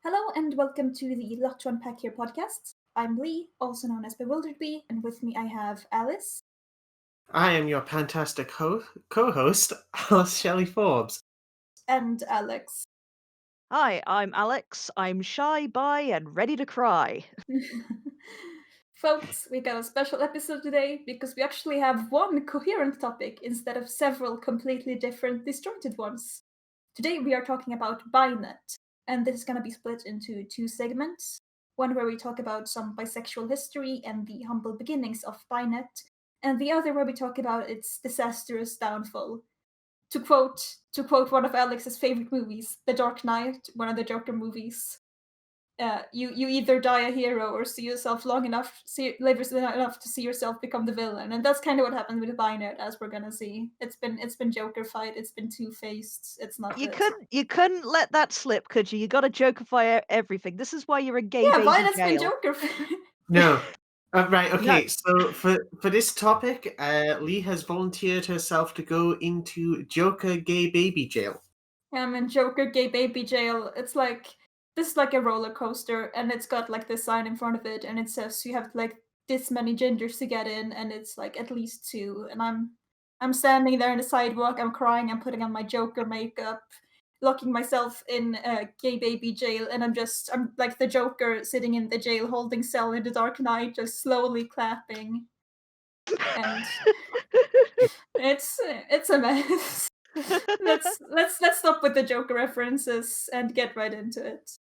Hello and welcome to the Lot to Unpack Here podcast. I'm Lee, also known as Bewildered Bee, and with me I have Alice. I am your fantastic co-host, Alice Shelley Forbes. And Alex. Hi, I'm Alex. I'm shy, bi, and ready to cry. Folks, we got a special episode today because we actually have one coherent topic instead of several completely different disjointed ones. Today we are talking about BiNet, and this is going to be split into two segments. One where we talk about some bisexual history and the humble beginnings of BiNet, and the other where we talk about its disastrous downfall. To quote one of Alex's favorite movies, The Dark Knight, one of the Joker movies. You either die a hero or see yourself live enough to see yourself become the villain, and that's kind of what happened with BiNet, as we're gonna see. It's been Joker-fied, it's been two-faced, it's not You good. couldn't let that slip, could you? You gotta Jokerify everything. This is why you're in gay Yeah, baby BiNet's been jail. Joker-fied. No. Right, okay, No. so for this topic, Lee has volunteered herself to go into Joker gay baby jail. I'm in Joker gay baby jail. It's like this is like a roller coaster, and it's got like this sign in front of it, and it says you have like this many gingers to get in, and it's like at least two. And I'm standing there on the sidewalk. I'm crying. I'm putting on my Joker makeup, locking myself in gay baby jail, and I'm like the Joker sitting in the jail holding cell in the Dark Knight, just slowly clapping, and it's a mess. Let's stop with the Joker references and get right into it.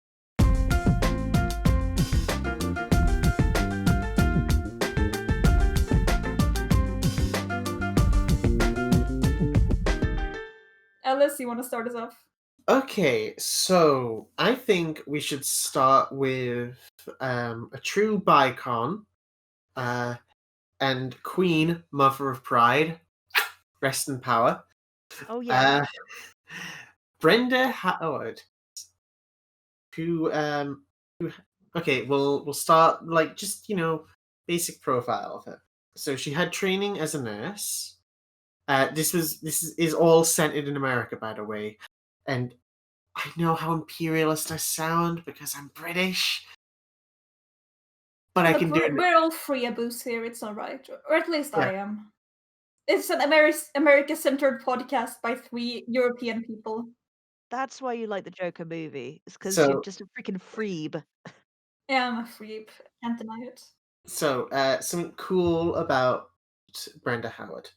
Alice, you want to start us off? Okay, so I think we should start with a true bicon, and Queen, Mother of Pride, rest in power. Oh yeah. Brenda Howard, who okay, we'll start like just basic profile of her. So she had training as a nurse. This is all centered in America, by the way, and I know how imperialist I sound because I'm British, but I Look, can do it. we're all free abuse here. It's all right, or at least Yeah. I am. It's an America-centered podcast by three European people. That's why you like the Joker movie. It's because you're So just a freaking freeb. Yeah, I'm a freak. Can't deny it. something cool about Brenda Howard.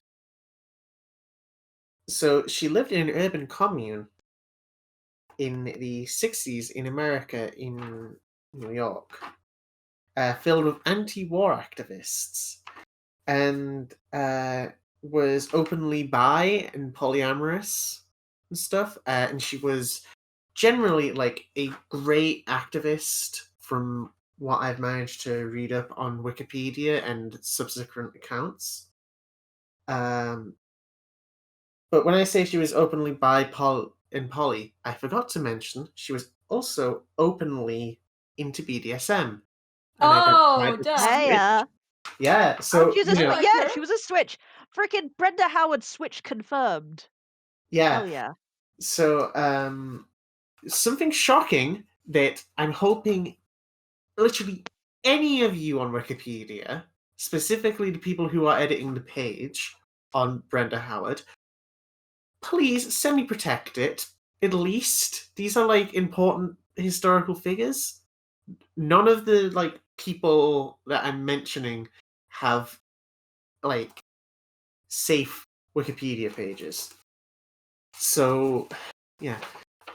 So she lived in an urban commune in the 60s in America, in New York, filled with anti-war activists, and was openly bi and polyamorous and stuff. And she was generally like a great activist from what I've managed to read up on Wikipedia and subsequent accounts. But when I say she was openly bi and poly, I forgot to mention she was also openly into BDSM. And Oh, identified as a duh. Hey, switch. Yeah, oh, so she's a I like yeah, her. she was a switch. Freaking Brenda Howard switch confirmed. yeah. Hell yeah. So something shocking that I'm hoping literally any of you on Wikipedia, specifically the people who are editing the page on Brenda Howard, please semi-protect it. At least these are like important historical figures. None of the like people that I'm mentioning have like safe Wikipedia pages. So yeah.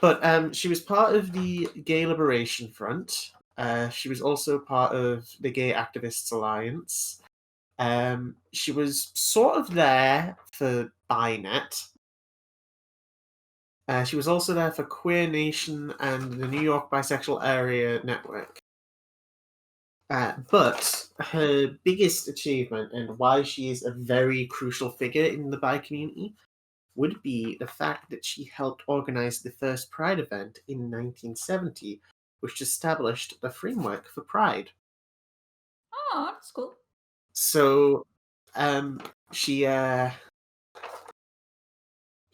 But she was part of the Gay Liberation Front. She was also part of the Gay Activists Alliance. She was sort of there for BiNet. She was also there for Queer Nation and the New York Bisexual Area Network. But her biggest achievement and why she is a very crucial figure in the bi community would be the fact that she helped organize the first Pride event in 1970, which established the framework for Pride. Oh, that's cool. So, she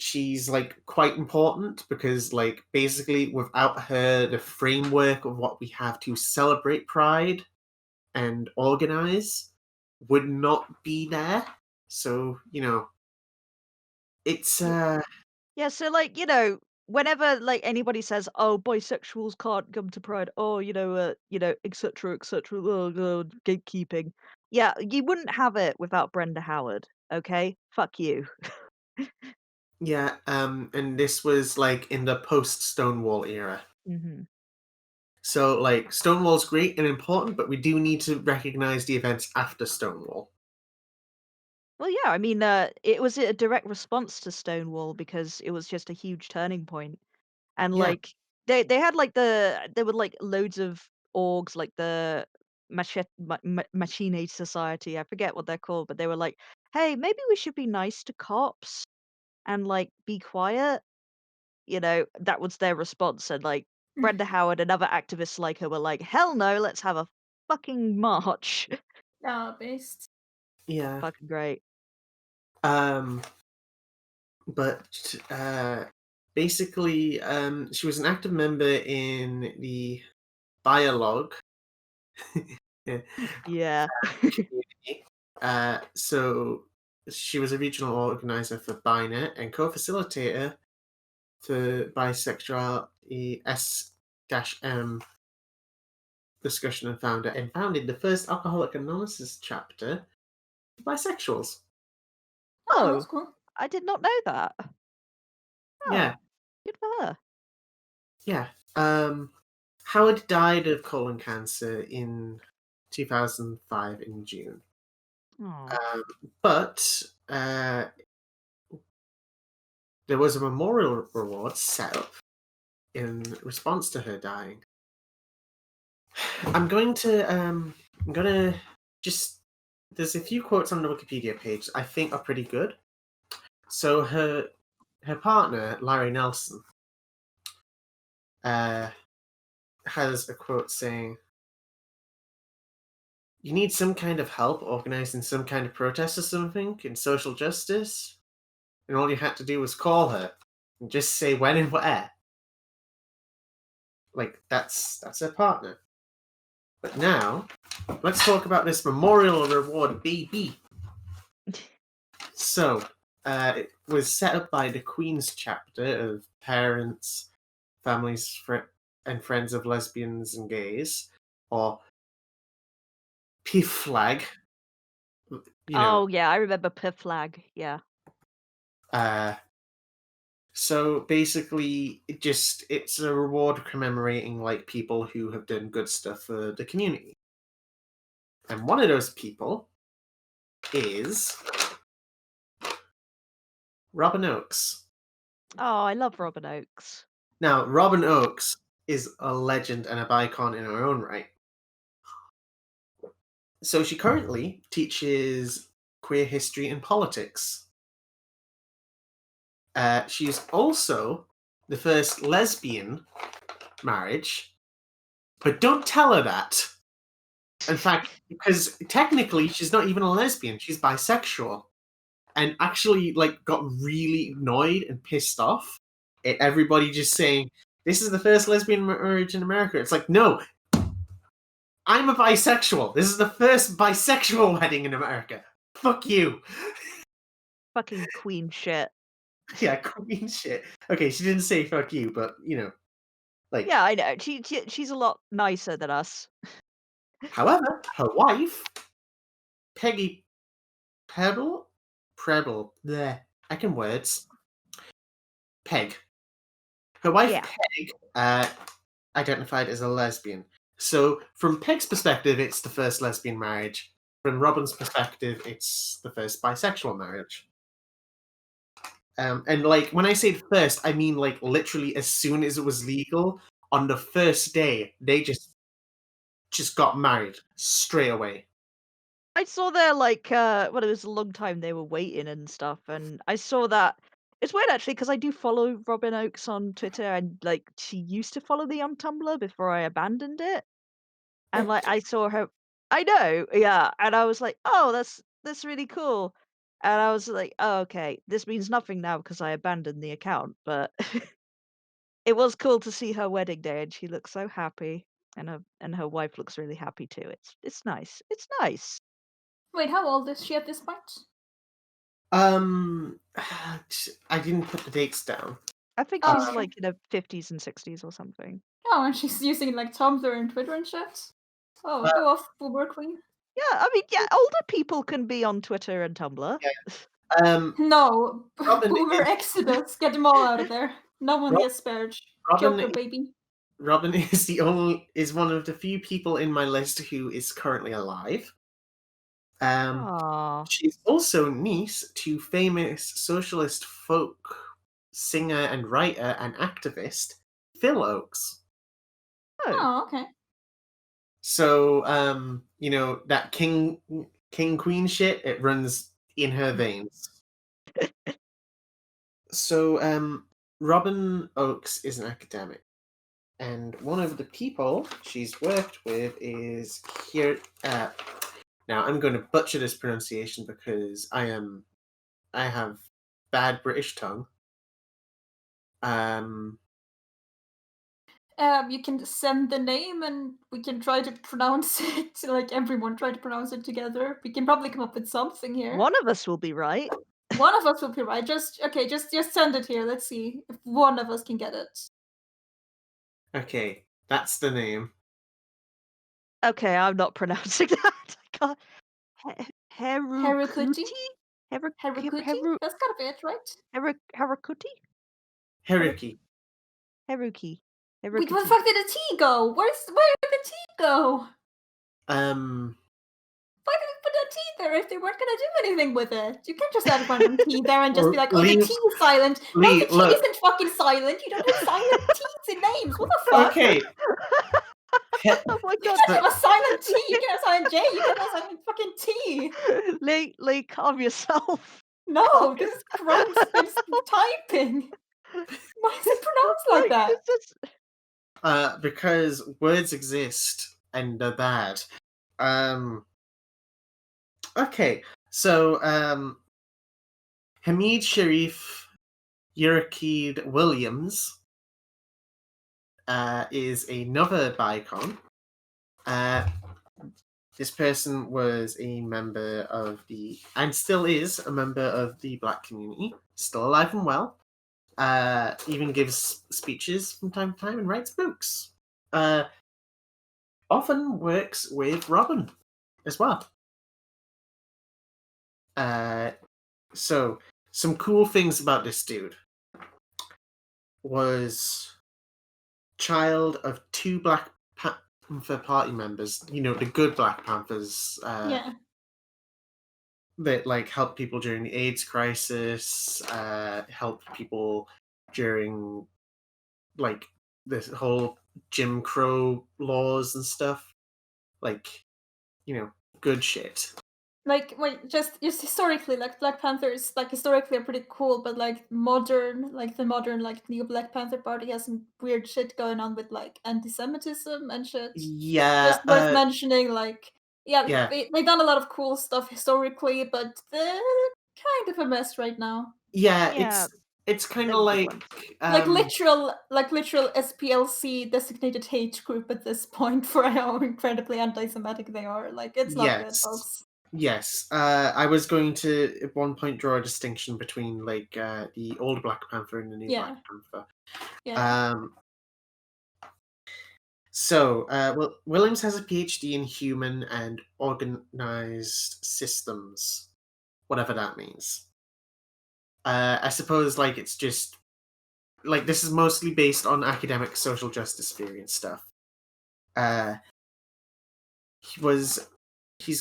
she's like quite important because like basically without her the framework of what we have to celebrate Pride and organize would not be there. So, it's Yeah, so like, whenever like anybody says, "Oh, bisexuals can't come to Pride," or etc., etc., gatekeeping. Yeah, you wouldn't have it without Brenda Howard. Okay, fuck you. yeah, and this was like in the post Stonewall era. Hmm. So like Stonewall's great and important, but we do need to recognize the events after Stonewall. Well, yeah, I mean, it was a direct response to Stonewall because it was just a huge turning point. And Yeah, like they had like there were like loads of orgs like the Machine Society. I forget what they're called, but they were like, "Hey, maybe we should be nice to cops and like be quiet." That was their response. And like Brenda Howard and other activists like her were like, "Hell no, let's have a fucking march." Based. yeah. Fucking great. Um, but basically, she was an active member in the dialogue yeah, Yeah. community. So she was a regional organizer for BiNet and co-facilitator for bisexuality S-M discussion and founder, and founded the first Alcoholic Anonymous chapter for bisexuals. Oh, that's Oh, cool. I did not know that. Oh, Yeah, good for her. yeah. Howard died of colon cancer in 2005 in June. Oh. Um, but there was a memorial reward set up in response to her dying. I'm gonna just there's a few quotes on the Wikipedia page I think are pretty good. So her partner, Larry Nelson, uh, has a quote saying, "You need some kind of help organizing some kind of protest or something in social justice, and all you had to do was call her and just say when and where." Like that's her partner. But now, let's talk about this memorial reward, baby. So, it was set up by the Queen's chapter of parents, families, and friends of lesbians and gays, or PFLAG. You know, Oh yeah, I remember Piff Flag. Yeah. uh, so basically, it's a reward commemorating like people who have done good stuff for the community, and one of those people is Robin Oakes. Oh, I love Robin Oakes. Now, Robin Oakes is a legend and a icon in her own right. So she currently teaches queer history and politics. She's also the first lesbian marriage, but don't tell her that. In fact, because technically she's not even a lesbian, she's bisexual. And actually, like, got really annoyed and pissed off at everybody just saying, this is the first lesbian marriage in America. It's like, no, I'm a bisexual. This is the first bisexual wedding in America. Fuck you. Fucking queen shit. Yeah, queen shit. Okay, she didn't say fuck you, but like. Yeah, I know. She's a lot nicer than us. However, her wife, Peggy Preble, there. I can words. Peg. Her wife, Yeah. Peg, identified as a lesbian. So, from Peg's perspective, it's the first lesbian marriage. From Robin's perspective, it's the first bisexual marriage. And like when I say first, I mean like literally as soon as it was legal on the first day, they just got married straight away. I saw their like well, it was a long time they were waiting and stuff, and I saw that it's weird actually because I do follow Robin Oakes on Twitter, and like she used to follow me on Tumblr before I abandoned it. And like I saw her I know, yeah, and I was like, "Oh, that's really cool." And I was like, "Oh, okay, this means nothing now because I abandoned the account," but it was cool to see her wedding day, and she looks so happy, and her wife looks really happy too. It's nice. It's nice. Wait, how old is she at this point? I didn't put the dates down. I think Oh, she's okay. like in her 50s and 60s or something. Oh, and she's using like Tumblr and Twitter and shit. Oh, go off, boomer queen. Yeah, I mean, yeah, older people can be on Twitter and Tumblr. Yeah. No, Robin boomer is exodus. Get them all out of there. No one Rob, gets spared. Robin Joker, baby. Robin is one of the few people in my list who is currently alive. Aww. She's also niece to famous socialist folk singer and writer and activist Phil Oakes. Oh, Oh, okay. So, that king queen shit, it runs in her veins. So, Robin Oakes is an academic, and one of the people she's worked with is here. Now, I'm going to butcher this pronunciation because I have bad British tongue. You can send the name and we can try to pronounce it. Like everyone try to pronounce it together. We can probably come up with something here. one of us will be right. One of us will be right. Just send it here. Let's see if one of us can get it. Okay, that's the name. Okay, I'm not pronouncing that. I can't. Herakuti? Herukuti? Herakuti? That's gotta be it, right? Herakuti? Haruki. Heruki. Wait, where the Herukuti. fuck did the T go? Where did the T go? Why did we put that T there if they weren't gonna do anything with it? You can't just add a random T there and just be like, oh, the T is silent. No, the T look. isn't fucking silent. You don't have silent T's in names. What the fuck? Okay. Oh my god. You can't have a silent T. You can have a silent J. You can have a silent fucking T. Lee, calm yourself. No, this is Chrome's typing. Why is it pronounced like that? This is... Because words exist and they're bad. Okay, so Hamid Sharif Yurakid Williams is another bicon. This person was a member of and still is a member of the Black community, still alive and well. Even gives speeches from time to time and writes books. Often works with Robin as well. So some cool things about this dude was child of two Black Panther Party members. You know, the good Black Panthers. Yeah. That helped people during the AIDS crisis, helped people during this whole Jim Crow laws and stuff. Good shit. Just historically, Black Panthers, historically are pretty cool, but the modern new Black Panther Party has some weird shit going on with anti-Semitism and shit. Yeah. Just worth mentioning, Yeah. they've done a lot of cool stuff historically, but they're kind of a mess right now. Yeah. It's kind of literal SPLC designated hate group at this point for how incredibly anti-Semitic they are. It's not good, folks. Yes. I was going to at one point draw a distinction between the old Black Panther and the new Black Panther. Yeah. So, Williams has a PhD in human and organized systems, whatever that means. I suppose it's just this is mostly based on academic social justice theory and stuff. He's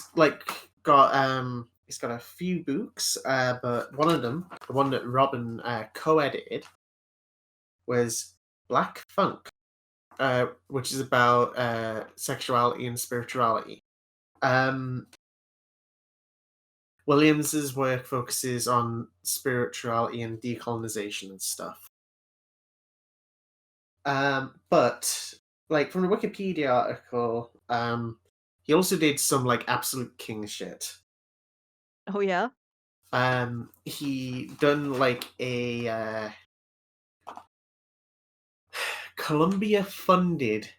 got a few books, but one of them, the one that Robin co-edited, was Black Funk, which is about sexuality and spirituality. Williams's work focuses on spirituality and decolonization and stuff. But from the Wikipedia article, he also did some absolute king shit. Oh yeah? he done like a Columbia-funded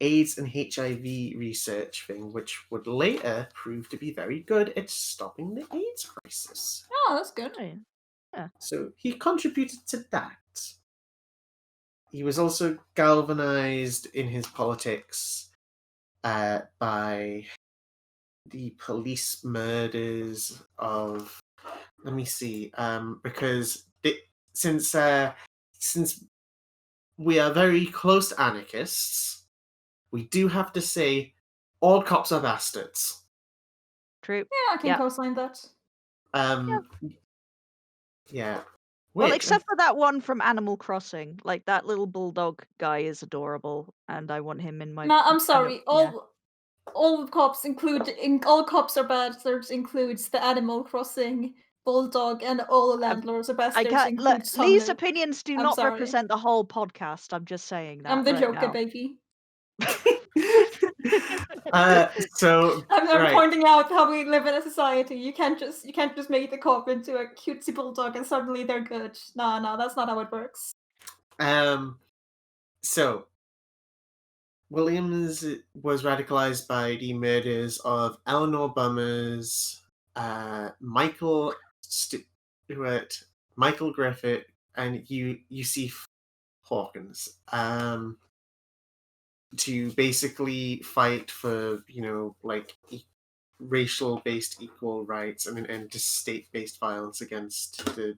AIDS and HIV research thing, which would later prove to be very good at stopping the AIDS crisis. Oh, that's good. Right. So he contributed to that. He was also galvanized in his politics by the police murders of. Let me see. Because since we are very close to anarchists, we do have to say all cops are bastards. True. Yeah, I can Yeah. co-sign that. Yeah. Well, Which, except for that one from Animal Crossing. Like, that little bulldog guy is adorable, and I want him in my... No, I'm kind of- sorry. yeah. All cops all cops are bastards includes the Animal Crossing bulldog, and all landlords are I bastards can't... Look, includes Lee's Sonu. opinions do I'm not sorry. represent the whole podcast. I'm just saying that I'm the right Joker, now. baby. so I'm right. pointing out how we live in a society. You can't just make the cop into a cutesy bulldog and suddenly they're good. No, that's not how it works. So Williams was radicalized by the murders of Eleanor Bummers, Michael Stewart, Michael Griffith, and UC Hawkins. To basically fight for, like racial-based equal rights and end to state-based violence against the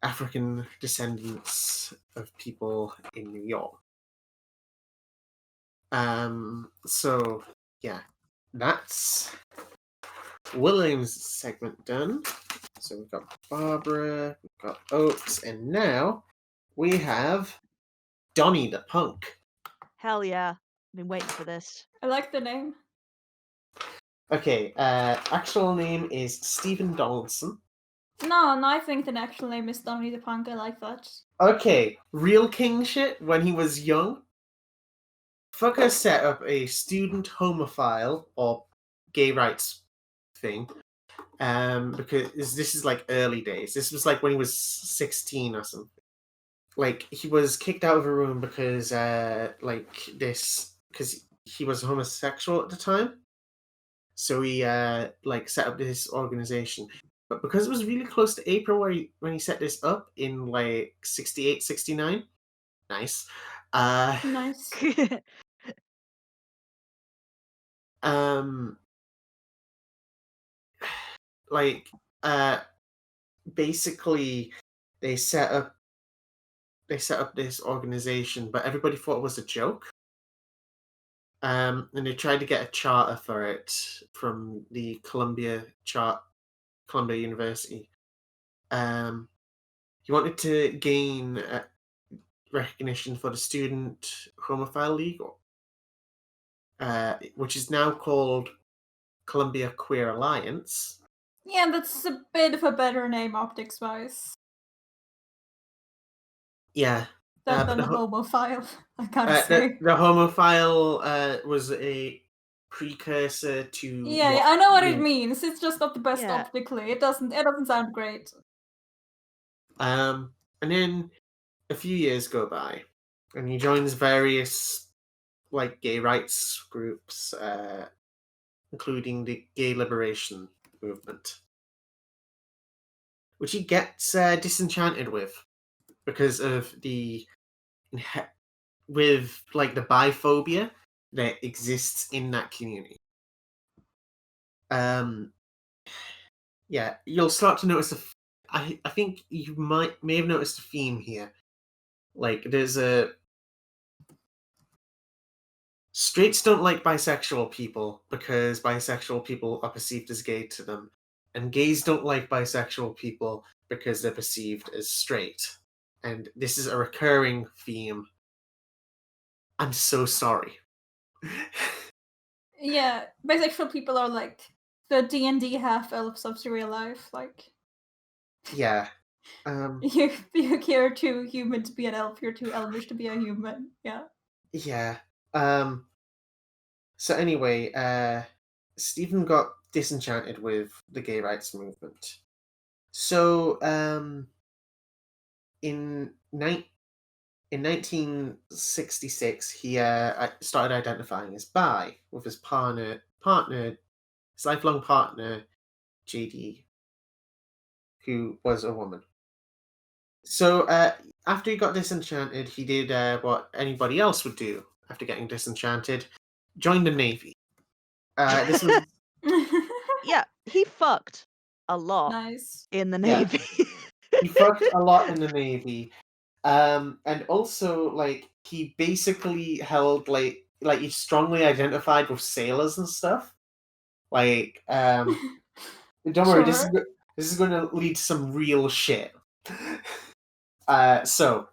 African descendants of people in New York. So yeah, that's Williams' segment done. So we've got Barbara, we've got Oates, and now we have Donnie the Punk. Hell yeah. I've been waiting for this. I like the name. Okay, actual name is Stephen Donaldson. No, I think the actual name is Donnie the Punk. I like that. Okay, real king shit when he was young. Fucker set up a student homophile or gay rights thing. Because this is like early days. This was like when he was 16 or something. Like he was kicked out of a room because because he was homosexual at the time. So he set up this organization. But because it was really close to April when he set this up in like 68, 69. Nice. Nice. Basically they set up this organization, but everybody thought it was a joke. And they tried to get a charter for it from the Columbia University. He wanted to gain recognition for the Student Homophile League, which is now called Columbia Queer Alliance. Yeah, that's a bit of a better name optics-wise. Yeah. Than the homophile, I gotta say. The homophile was a precursor to. Yeah, I know what it means. It's just not the best optically. It doesn't sound great. And then a few years go by, and he joins various gay rights groups, including the Gay Liberation Movement, which he gets disenchanted with because of the biphobia that exists in that community. Yeah, you'll start to notice I think you may have noticed a theme here. Like, there's straights don't like bisexual people because bisexual people are perceived as gay to them, and gays don't like bisexual people because they're perceived as straight. And this is a recurring theme. I'm so sorry. Yeah, bisexual people are like the D&D half-elves of surreal life. Like, yeah. You're too human to be an elf. You're too elvish to be a human. Yeah. Yeah. So anyway, Stephen got disenchanted with the gay rights movement. So in 1966, he started identifying as bi with his his lifelong partner, JD, who was a woman. So after he got disenchanted, he did what anybody else would do after getting disenchanted: joined the Navy. This was Yeah, he fucked a lot Nice. in the Yeah. Navy. he fucked a lot in the Navy, and also like he basically held like he strongly identified with sailors and stuff. Like don't worry, this Sure. is going to lead to some real shit. So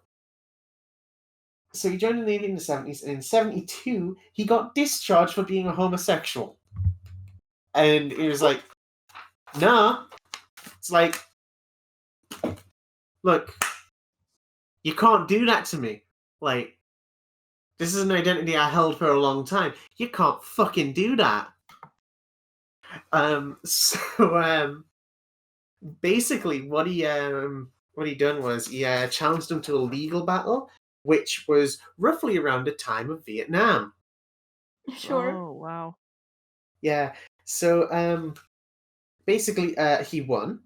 he joined the Navy in the 70s, and in 72 he got discharged for being a homosexual. And he was like, nah. It's like, look, you can't do that to me. Like, this is an identity I held for a long time. You can't fucking do that. So basically what he done was he challenged him to a legal battle, which was roughly around the time of Vietnam. Sure. Oh, wow. Yeah. So basically he won.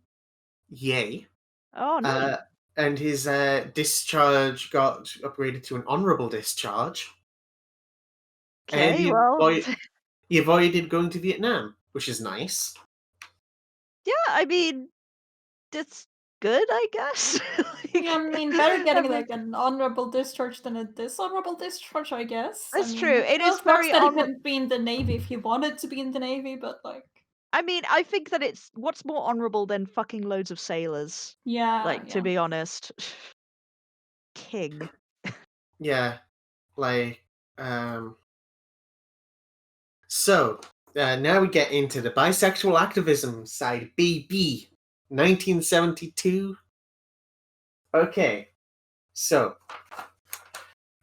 Yay. Oh, neat. And his discharge got upgraded to an honorable discharge. And Okay, well, he avoided going to Vietnam, which is nice. yeah, I mean, that's good, I guess. Yeah, I mean, better getting mean, like an honorable discharge than a dishonorable discharge, I guess. That's I mean, true. It well, is it sucks very that he honorable. couldn't be in the Navy if he wanted to be in the Navy, but like, I mean, I think that it's what's more honorable than fucking loads of sailors. yeah, Like, to yeah. be honest. King. Yeah. Like, so now we get into the bisexual activism side, BB, 1972. Okay, so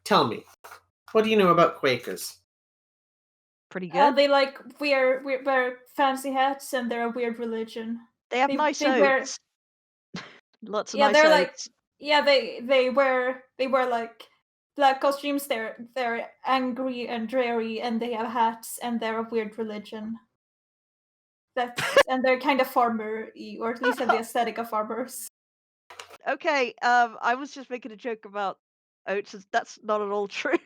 tell me, what do you know about Quakers? Pretty good. They like wear fancy hats and they're a weird religion. They have They nice they wear oats. Lots of yeah, nice they're like oats. yeah, they wear like black costumes. They're angry and dreary, and they have hats, and they're a weird religion. And they're kind of farmer-y, or at least have the aesthetic of farmers. Okay, I was just making a joke about oats. That's not at all true.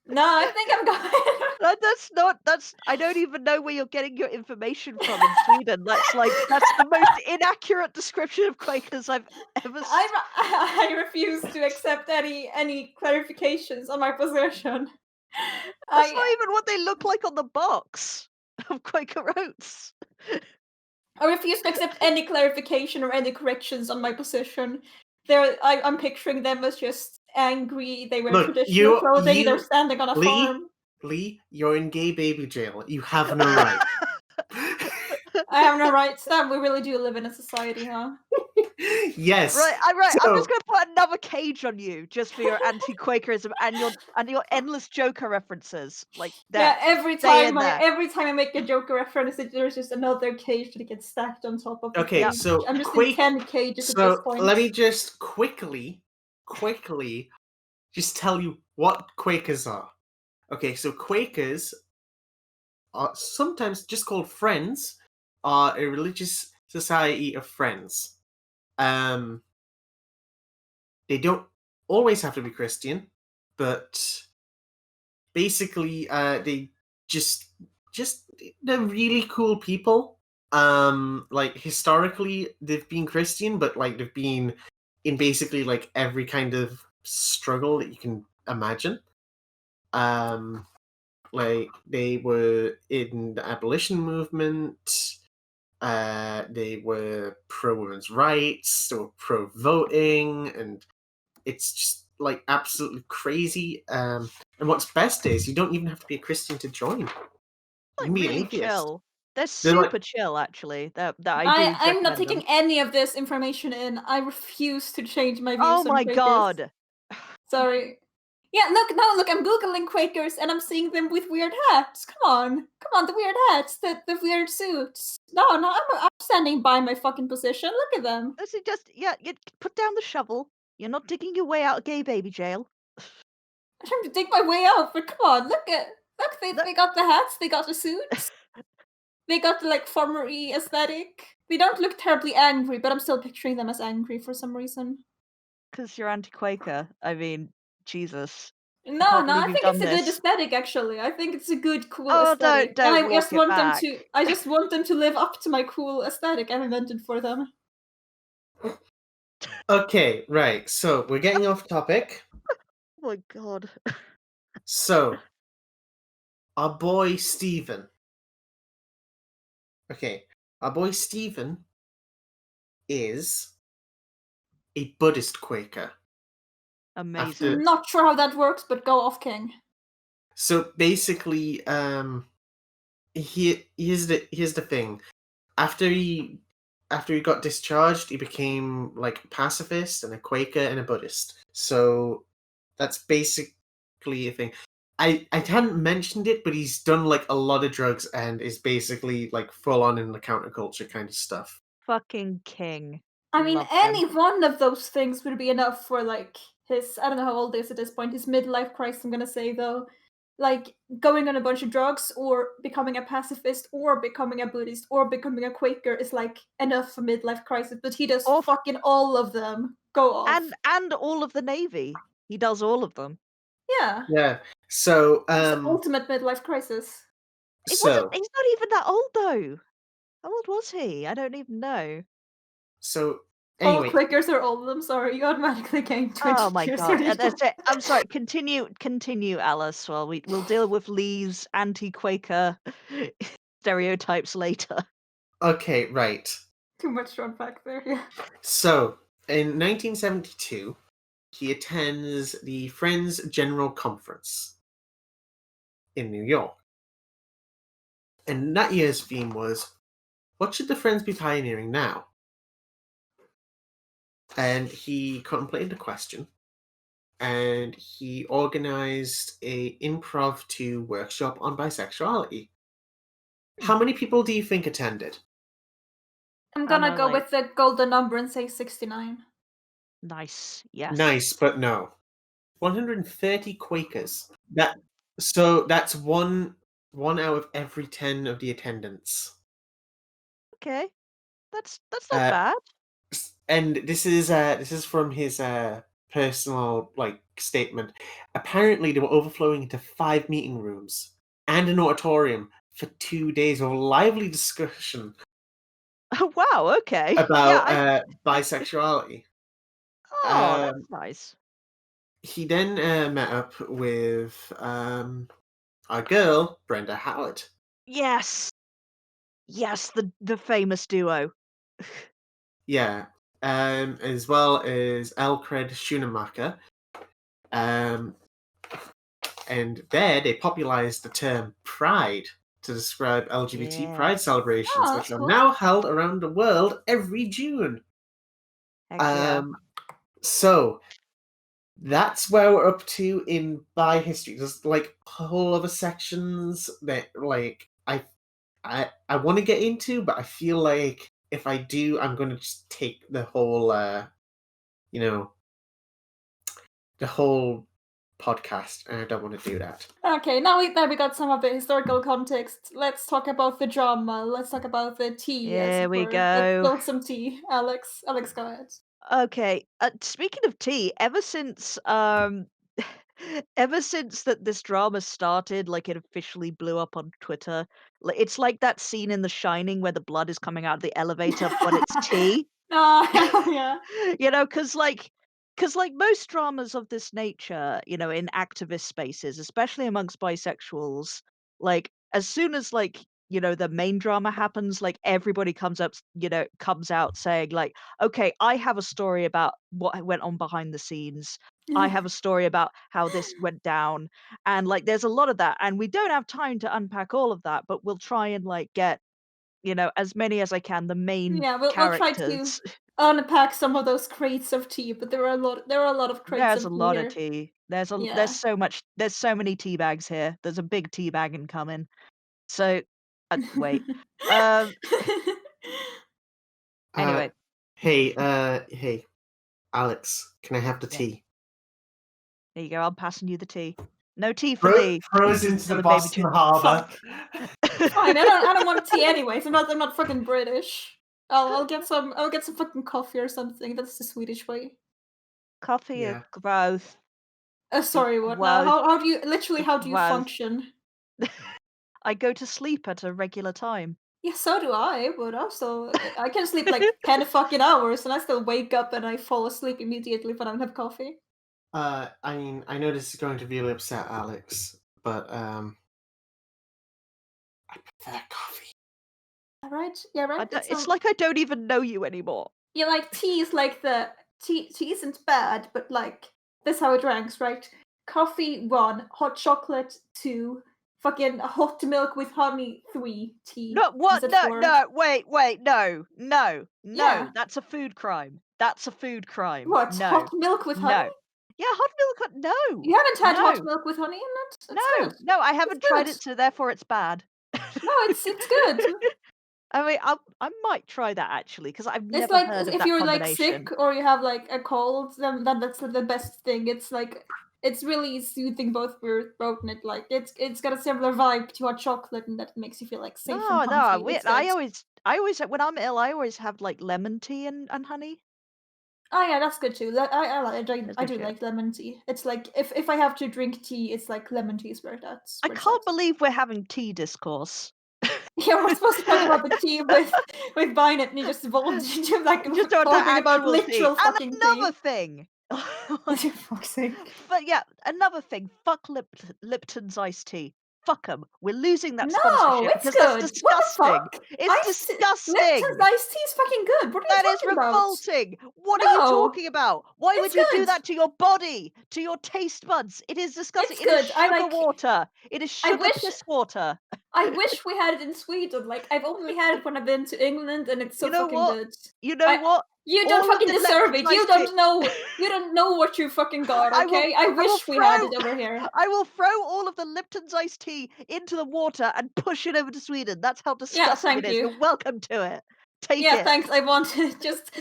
No, I think I'm going. That's not. I don't even know where you're getting your information from in Sweden. That's the most inaccurate description of Quakers I've ever seen. I refuse to accept any clarifications on my position. That's not even what they look like on the box of Quaker Oats. I refuse to accept any clarification or any corrections on my position. I'm picturing them as just angry. They wear Look, traditional clothing. They're standing on a farm. Lee, you're in gay baby jail. You have no right. I have no rights. That we really do live in a society, huh? Yes. Right. I'm So, just gonna put another cage on you just for your anti-Quakerism and your endless Joker references. Like Yeah, that. every Stay time in there. I make a Joker reference, there's just another cage that gets stacked on top of the okay, cage. so I'm just in 10 cages at this So point. let me just quickly just tell you what Quakers are. Okay, so Quakers are sometimes just called Friends, are a religious society of friends. They don't always have to be Christian, but basically they just they're really cool people. Like historically they've been Christian, but like they've been in basically like every kind of struggle that you can imagine. Like they were in the abolition movement. They were pro women's rights, they were pro voting, and it's just like absolutely crazy. And what's best is you don't even have to be a Christian to join. You Like can be an really atheist. chill. They're They're like, super chill, actually. That I do. I'm not recommend taking them. any of this information in. I refuse to change my views Oh on my Quakers. god. Sorry. Yeah, look, I'm Googling Quakers and I'm seeing them with weird hats. Come on, the weird hats, the weird suits. No, I'm standing by my fucking position. Look at them. This is just you put down the shovel. You're not digging your way out of gay baby jail. I'm trying to dig my way out, but come on, look, Look, they got the hats, they got the suits, they got the like farmery aesthetic. They don't look terribly angry, but I'm still picturing them as angry for some reason. because you're anti-Quaker. I mean, Jesus. I No, can't no, believe I you've think it's done a good this. aesthetic actually. I think it's a good, cool Oh, aesthetic. And don't I just walk it want them back. to I just want them to live up to my cool aesthetic I've invented for them. Okay, right. So we're getting off topic. Oh my god. So, our boy Stephen. Okay, our boy Stephen is a Buddhist Quaker. Amazing. Not sure how that works, but go off, King. So basically, here's the thing. After he got discharged, he became like a pacifist and a Quaker and a Buddhist. So that's basically a thing. I hadn't mentioned it, but he's done like a lot of drugs and is basically like full on in the counterculture kind of stuff. Fucking king. I mean, Love any him. one of those things would be enough for like his, I don't know how old he is at this point, his midlife crisis, I'm gonna say though. Like going on a bunch of drugs or becoming a pacifist or becoming a Buddhist or becoming a Quaker is like enough for midlife crisis, but he does Off fucking all of them. Go off. and all of the Navy. He does all of them. Yeah. Yeah. So It's the ultimate midlife crisis. He's not even that old though. How old was he? I don't even know. so All anyway, Quakers are old, I'm sorry, you automatically gain 20 Oh my years. god. That's it. I'm sorry. Continue, Alice, while we'll deal with Lee's anti-Quaker stereotypes later. okay, right. Too much to unpack there, yeah. So in 1972, he attends the Friends General Conference in New York. And that year's theme was, what should the Friends be pioneering now? And he contemplated the question, and he organized a improv 2 workshop on bisexuality. How many people do you think attended? I'm gonna know, go like- with the golden number and say 69. Nice. Yes. Nice, but no. 130 Quakers. That's one out of every 10 of the attendants. Okay. That's not Uh, bad. and this is from his personal like statement. Apparently, they were overflowing into 5 meeting rooms and an auditorium for 2 days of lively discussion Oh wow, okay. about Yeah, bisexuality. Oh, that's nice. He then met up with our girl Brenda Howard. Yes. Yes, the famous duo. Yeah, as well as Elcred Schoonemaker. And there they popularized the term pride to describe LGBT Yeah. pride celebrations, Oh, which that's are cool. now held around the world every June. Heck yeah. So that's where we're up to in bi history. There's like whole other sections that like I want to get into, but I feel like if I do, I'm going to just take the whole the whole podcast, and I don't want to do that. Okay, now we got some of the historical context. Let's talk about the drama. Let's talk about the tea, as Here it we were. Let's go. spill some tea. Alex, go ahead. Okay. Speaking of tea, ever since ever since this drama started, like it officially blew up on Twitter, like it's like that scene in The Shining where the blood is coming out of the elevator, but it's tea. Yeah. You know, because most dramas of this nature, you know, in activist spaces, especially amongst bisexuals, like as soon as like you know the main drama happens, like everybody comes out saying like, okay, I have a story about what went on behind the scenes. I have a story about how this went down, and like there's a lot of that, and we don't have time to unpack all of that, but we'll try and like get as many as I can, the main Yeah, we'll try to characters. unpack some of those crates of tea, but there are a lot of crates There's a of tea lot of here. tea. There's Yeah. so many tea bags here. There's a big tea bag incoming. So, wait. Anyway, Hey, Alex, can I have the yeah. tea? There you go. I'm passing you the tea. No tea for thee. Throws into the Other baby Boston tune. Harbor. Fine, I don't want tea anyways. I'm not fucking British. I'll get some fucking coffee or something. That's the Swedish way. Coffee Yeah. is gross. Sorry, what? Gross. How do you Gross. function? I go to sleep at a regular time. Yeah, so do I, but also I can sleep like 10 fucking hours and I still wake up and I fall asleep immediately if I don't have coffee. I mean, I know this is going to really upset Alex, but I prefer coffee. Right? Yeah, right? It's like I don't even know you anymore. Yeah, like tea is like the tea isn't bad, but like that's how it ranks, right? Coffee 1, hot chocolate 2, fucking hot milk with honey 3, tea No, what? is at No, 4. no, wait, no. Yeah. That's a food crime. That's a food crime. What? No, Hot milk with honey? no. Yeah, hot milk. No, You haven't had hot no, milk with honey in it? It's good. no. I haven't It's tried good. it, so therefore it's bad. No, it's good. I mean, I might try that actually because I've It's never like heard of if that you're like combination. sick or you have like a cold, then that's the best thing. It's like it's really soothing both for your throat and it like it's got a similar vibe to hot chocolate and that makes you feel like safe and No, comfy. It's I good. always when I'm ill, I always have like lemon tea and honey. Oh yeah, that's good too. That's I good do shit. like lemon tea. It's like if I have to drink tea, it's like lemon tea is where that's I where it's can't at. believe we're having tea discourse. Yeah, we're supposed to talk about the tea with BiNet and you just evolved into like Just on talking about actual tea. literal And fucking another tea. thing. For fuck's sake. But yeah, another thing. Fuck Lipton's iced tea. Fuck them. We're losing that No, sponsorship it's because that's good. What the disgusting. fuck? It's Lipton's disgusting. iced tea is fucking good. What are you That is talking about? revolting. What are you No, talking about? Why would it's you do good. that to your body, to your taste buds? It is disgusting. It's It is good. sugar water. It is I sugar wish piss water. I wish we had it in Sweden. Like I've only had it when I've been to England, and it's so You know fucking what? good. You know I what? you don't All of fucking the deserve it. Lepton's iced tea. You don't know what you fucking got. I will Okay, I wish we had it over here. I will throw all of the Lipton's iced tea into the water and push it over to Sweden. That's how Yeah, disgusting it thank is. you. You're welcome to it. Take Yeah, it. thanks. I want to just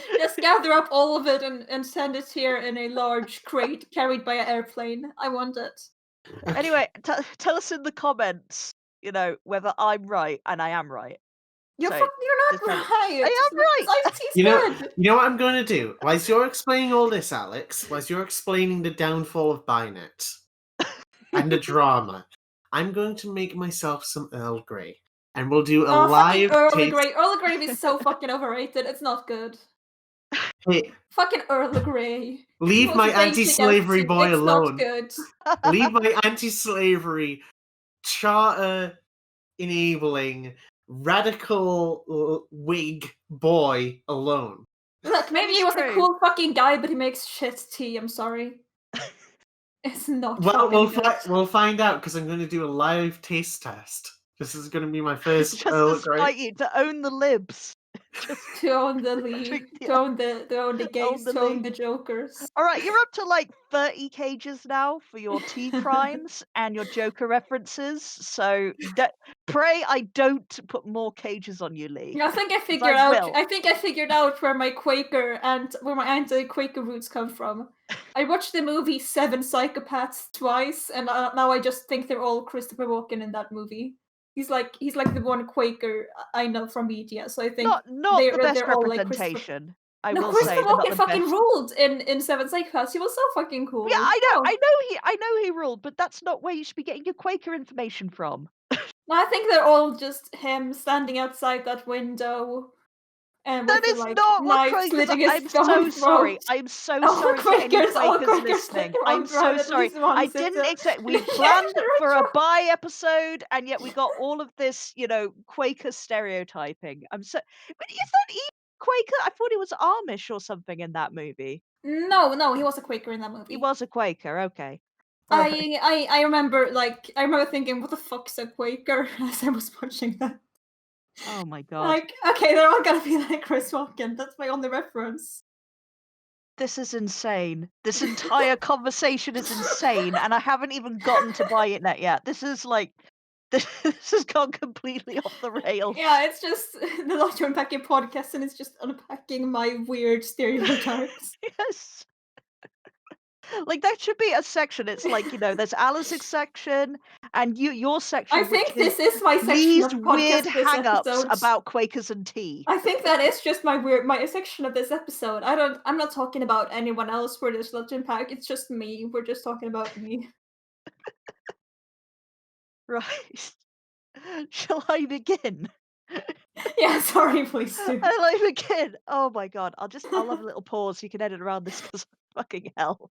gather up all of it and send it here in a large crate carried by an airplane. I want it. Anyway, tell us in the comments, whether I'm right, and I am right. You're So, not just tell me. right. I am Lipton's right. iced tea's You know good. what I'm going to do? Whilst you're explaining all this, Alex, whilst you're explaining the downfall of BiNet and the drama, I'm going to make myself some Earl Grey, and we'll do a Oh, fucking live Earl taste. Grey. Earl Grey is so fucking overrated. It's not good. Hey, Fucking Earl Grey. leave Most my basic anti-slavery as- boy it's alone. not good. Leave my anti-slavery, charter-enabling, radical Whig boy alone. Look, That maybe is he was a true. cool fucking guy, but he makes shit tea. I'm sorry. It's not Well, fucking good. we'll find out because I'm going to do a live taste test. This is going to be my first Just Earl to Grey. spite you, to own the libs. To own the league, Drink the- to own the gays, the to own league. the jokers. All right, you're up to like 30 cages now for your tea crimes and your Joker references. So pray I don't put more cages on you, Lee. I think I 'Cause figured I out. will. I think I figured out where my Quaker and where my anti-Quaker roots come from. I watched the movie Seven Psychopaths twice, and now I just think they're all Christopher Walken in that movie. He's like the one Quaker I know from media, so I think Not the best they're all like Christopher. representation. I No, will Christopher say they're not Walken the fucking best. ruled in Seven Psychopaths. He was so fucking cool. Yeah, I know, No. I know he ruled, but that's not where you should be getting your Quaker information from. No, I think they're all just him standing outside that window and with That the is like not what knife Quakers slitting are. his I'm so own sorry. throat. I'm so All sorry to any all Quakers Quakers listening. slit their I'm own so throat at sorry. least once. I It's didn't a- expect. We Yeah, planned for a ritual. bi episode, and yet we got all of this, Quaker stereotyping. But is that even Quaker? I thought he was Amish or something in that movie. No, he was a Quaker in that movie. He was a Quaker. Okay. Alright. I remember thinking, what the fuck's a Quaker as I was watching that. Oh my god. Like, okay, they're all gonna be like Chris Walken. That's my only reference. this is insane. This entire conversation is insane, and I haven't even gotten to BiNet yet. This is like, this has gone completely off the rails. Yeah, it's just the Lot to Unpack It podcast, and it's just unpacking my weird stereotypes. Yes. Like, that should be a section. It's like, there's Alice's section, and your section, I which think this is my section Lee's of the weird podcast this hang-ups episode. about Quakers and tea. I think that is just my section of this episode. I'm not talking about anyone else for this Lot to Unpack. It's just me. We're just talking about me. Right. Shall I begin? Yeah, sorry, please do. Shall I begin? Oh my god. I'll have a little pause so you can edit around this because fucking hell.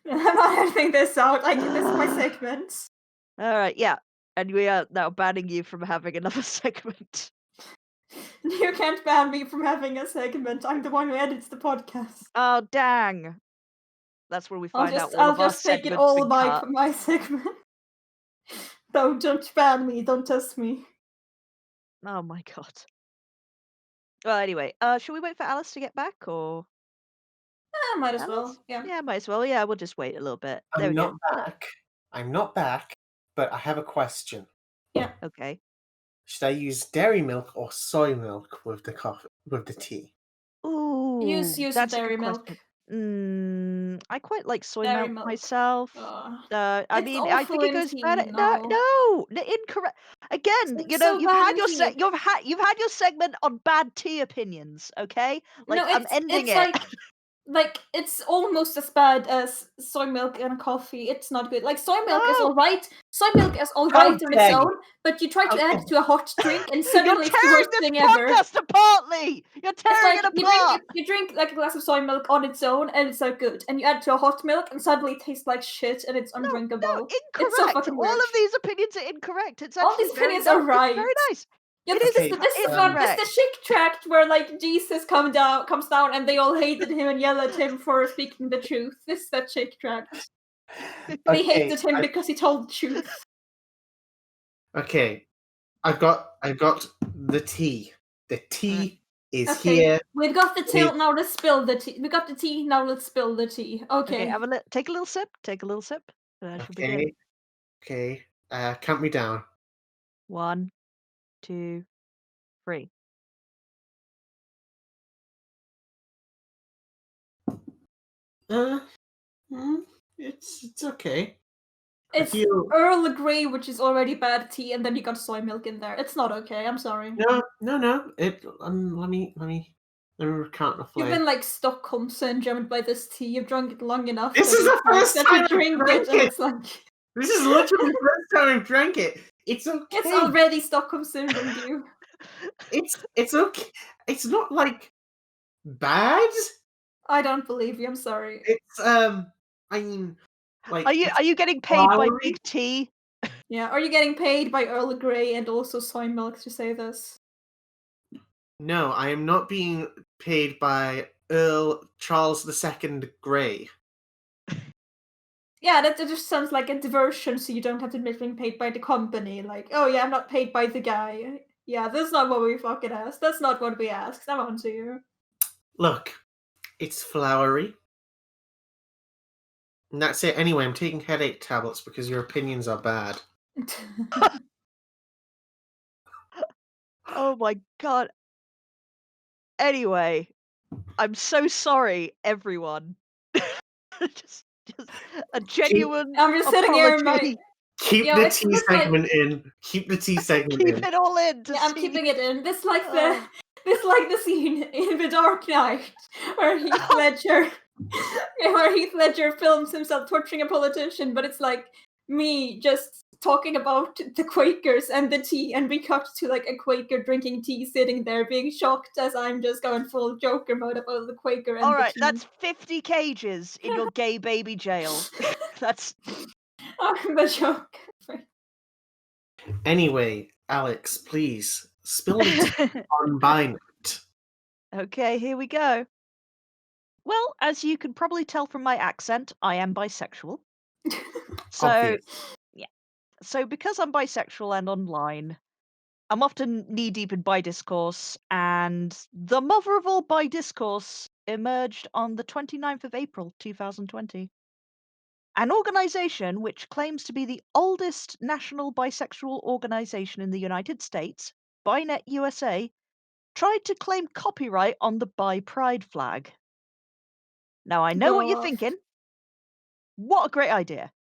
I'm not editing this out. This is my segment. Alright, yeah. And we are now banning you from having another segment. You can't ban me from having a segment. I'm the one who edits the podcast. Oh dang. That's where we find out all I'll of our just take it segments all been my cut. my segment. Don't ban me. Don't test me. Oh my god. Well, anyway, should we wait for Alice to get back, or Might as Alice? well. Yeah. Yeah, might as well. Yeah, we'll just wait a little bit. There we go. I'm not back, but I have a question. Yeah. Okay. Should I use dairy milk or soy milk with the tea? Ooh, Use that's a dairy good milk. question. I quite like soy Dairy milk milk. myself. I It's mean, I awful think it in goes tea, better. No, incorrect. Again, It's so you've bad had in your tea. you've had your segment on bad tea opinions. Okay, like No, I'm ending it's it. like it's almost as bad as soy milk and coffee. It's not good. Like soy milk is No. alright. Soy milk is alright on its own, but you try to add it to a hot drink, and You're suddenly it's the tearing worst this thing ever. podcast apartly. You're It's tearing like it apart. you drink like a glass of soy milk on its own, and it's so good. And you add it to a hot milk, and suddenly it tastes like shit, and it's undrinkable. No, It's so incorrect. fucking All weird. of these opinions are incorrect. It's All actually these very opinions are nice. right. It's very nice. Yeah, It this is is incorrect. the chick tract where like Jesus comes down and they all hated him and yelled at him for speaking the truth. This is that chick tract. They hated him because he told the truth. Okay, I've got the tea. The tea is Okay, here. we've got the tea. Now let's spill the tea. We got the tea. Now let's spill the tea. Okay. Take a little sip. Take a little sip. Should be good. Okay. Count me down. 1, 2, 3. It's okay. It's Earl Grey, which is already bad tea, and then you got soy milk in there. It's not okay. I'm sorry. No. Let me recount the flavor. You've been like Stockholm syndrome by this tea. You've drunk it long enough. This is the first time you drink it, and it's like this is literally the first time I've drank it. It's okay. It's already Stockholm syndrome, you. It's okay. It's not like bad. I don't believe you. I'm sorry. It's I mean, like, are you getting paid by Big T? Yeah. Are you getting paid by Earl Grey and also soy milk to say this? No, I am not being paid by Earl Charles II Grey. Yeah, that just sounds like a diversion, so you don't have to be being paid by the company. Like, oh yeah, I'm not paid by the guy. Yeah, that's not what we fucking asked. That's not what we asked. I'm on to you. Look, it's flowery. And that's it. Anyway, I'm taking headache tablets because your opinions are bad. Oh my god. Anyway, I'm so sorry, everyone. just a genuine I'm just sitting here in apology. Keep the tea segment in. Keep the tea segment in. Keep it all in. Yeah, I'm keeping it in. This like the scene in The Dark Knight where Heath Ledger films himself torturing a politician, but it's like me just talking about the Quakers and the tea, and we cut to like a Quaker drinking tea, sitting there being shocked as I'm just going full Joker mode about the Quaker and Alright, the tea. that's 50 cages in your gay baby jail. That's I'm the Joker. Anyway, Alex, please spill the tea on BiNet. Okay, here we go. Well, as you can probably tell from my accent, I am bisexual. So, Obvious. yeah. So because I'm bisexual and online, I'm often knee-deep in bi-discourse, and the mother of all bi-discourse emerged on the 29th of April 2020. An organization which claims to be the oldest national bisexual organization in the United States, BiNet USA, tried to claim copyright on the Bi Pride flag. Now, I know what Go you're off. thinking. What a great idea.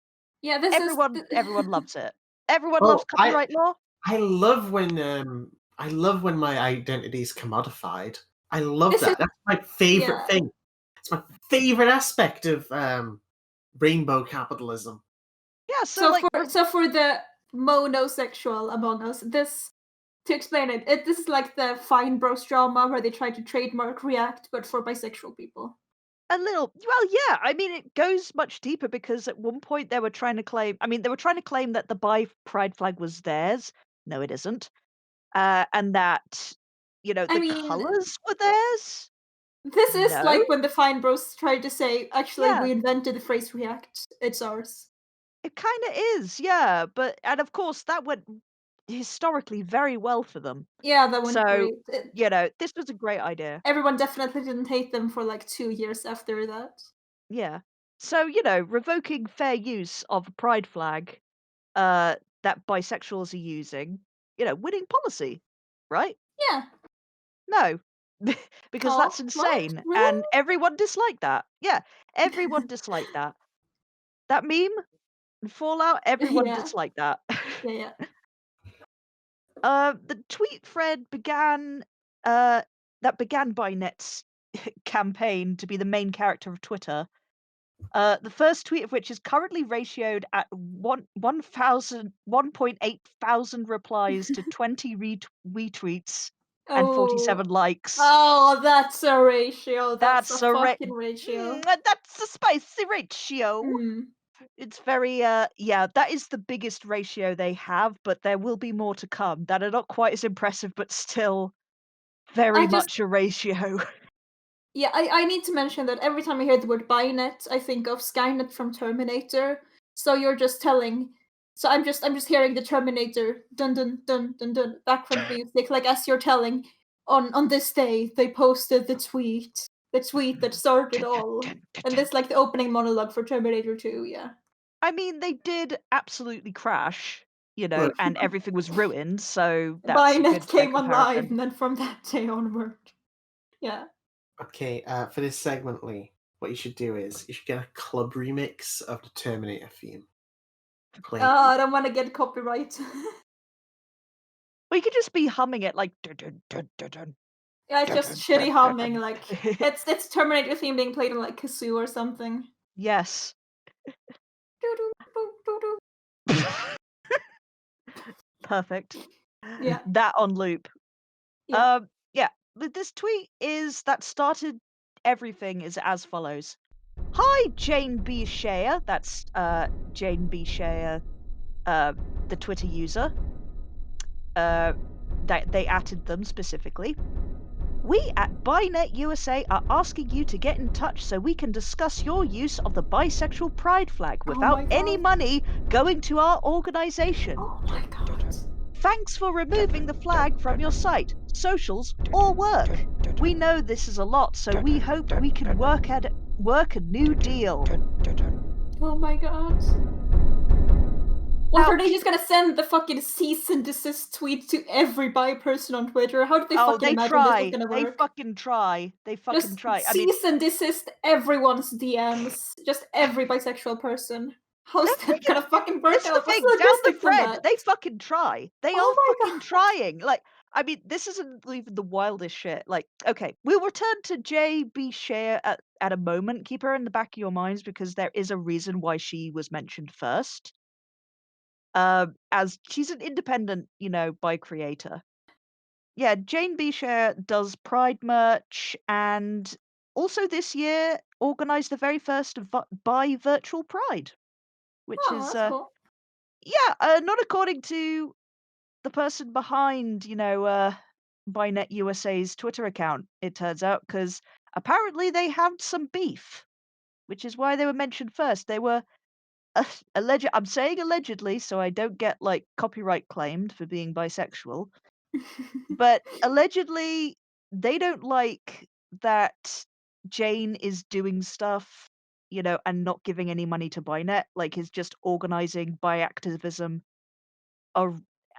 Yeah, this Everyone loves it. Everyone Oh, loves copyright law. I love when my identity is commodified. I love This that. That's my favorite yeah. thing. It's my favorite aspect of rainbow capitalism. Yeah, So for the monosexual among us, this to explain it, this is like the Fine Bros drama where they try to trademark React, but for bisexual people. a little, well, yeah, I mean, it goes much deeper because at one point they were trying to claim, they were trying to claim that the Bi Pride flag was theirs. No, it isn't. And that, I the mean, colors were theirs. this is No. like when the Fine Bros tried to say, actually, Yeah. we invented the phrase React. It's ours. It kind of is, yeah. And of course, that went historically very well for them. Yeah, that went So, great. this was a great idea. Everyone definitely didn't hate them for like 2 years after that. Yeah. So, revoking fair use of a pride flag that bisexuals are using, winning policy, right? Yeah. No. Because Oh, that's what? insane. Really? And everyone disliked that. Yeah. Everyone disliked that. That meme, Fallout, everyone Yeah. disliked that. Yeah. The tweet thread began by Net's campaign to be the main character of Twitter. The first tweet of which is currently ratioed at 1.8 thousand replies to 20 retweets and Oh. 47 likes. Oh, that's a ratio. That's a That's a fucking ratio. that's a spicy ratio. Mm. It's very yeah, that is the biggest ratio they have, but there will be more to come that are not quite as impressive, but still very I just much a ratio. Yeah, I need to mention that every time I hear the word BiNet, I think of Skynet from Terminator. So you're just telling. So I'm just hearing the Terminator dun dun dun dun dun background music, like as you're telling. On this day, they posted the tweet that started all, and this like the opening monologue for Terminator 2. Yeah, I mean, they did absolutely crash, But and everything was ruined, so that's a BiNet good fair came alive, comparison. and then from that day onward, yeah. okay, for this segment, Lee, what you should do is you should get a club remix of the Terminator theme. Play. I don't want to get copyright. Well, you could just be humming it like dun, dun, dun, dun, dun, Yeah, it's dun, just dun, shitty dun, dun, humming. dun. Like it's Terminator theme being played on like kazoo or something. Yes. Doo-doo-doo-doo-doo. Perfect. Yeah, That on loop. yeah. Yeah. This tweet is that started everything is as follows. Hi, Jane B. Shea. That's Jane B. Shea, the Twitter user. That they atted them specifically. We at BiNet USA are asking you to get in touch so we can discuss your use of the bisexual pride flag Oh without my any god. money going to our organization. Oh my god. Thanks for removing the flag from your site, socials, or work. We know this is a lot, so we hope we can work a new deal. Oh my god. What Now, are they just gonna send the fucking cease and desist tweet to every bi person on Twitter? How did they fucking they imagine this was try. gonna They work? fucking try. They fucking Just try. I mean, cease and desist everyone's DMs. Just every bisexual person. How's they that gonna fucking this work is the out? What's thing, the down the logistics in thread, that? they fucking try. They are Oh my fucking god. trying. Like, I mean, this isn't even the wildest shit. Like, okay, we'll return to JB Share at a moment. Keep her in the back of your minds because there is a reason why she was mentioned first. As she's an independent, by creator. Yeah, Jane B. Share does Pride merch and also this year organized the very first bi virtual Pride, which Oh, is that's cool. yeah, not according to the person behind, BiNet USA's Twitter account, it turns out, because apparently they had some beef, which is why they were mentioned first. They were I'm saying allegedly, so I don't get like copyright claimed for being bisexual, but allegedly they don't like that Jane is doing stuff, and not giving any money to BiNet, like is just organizing bi activism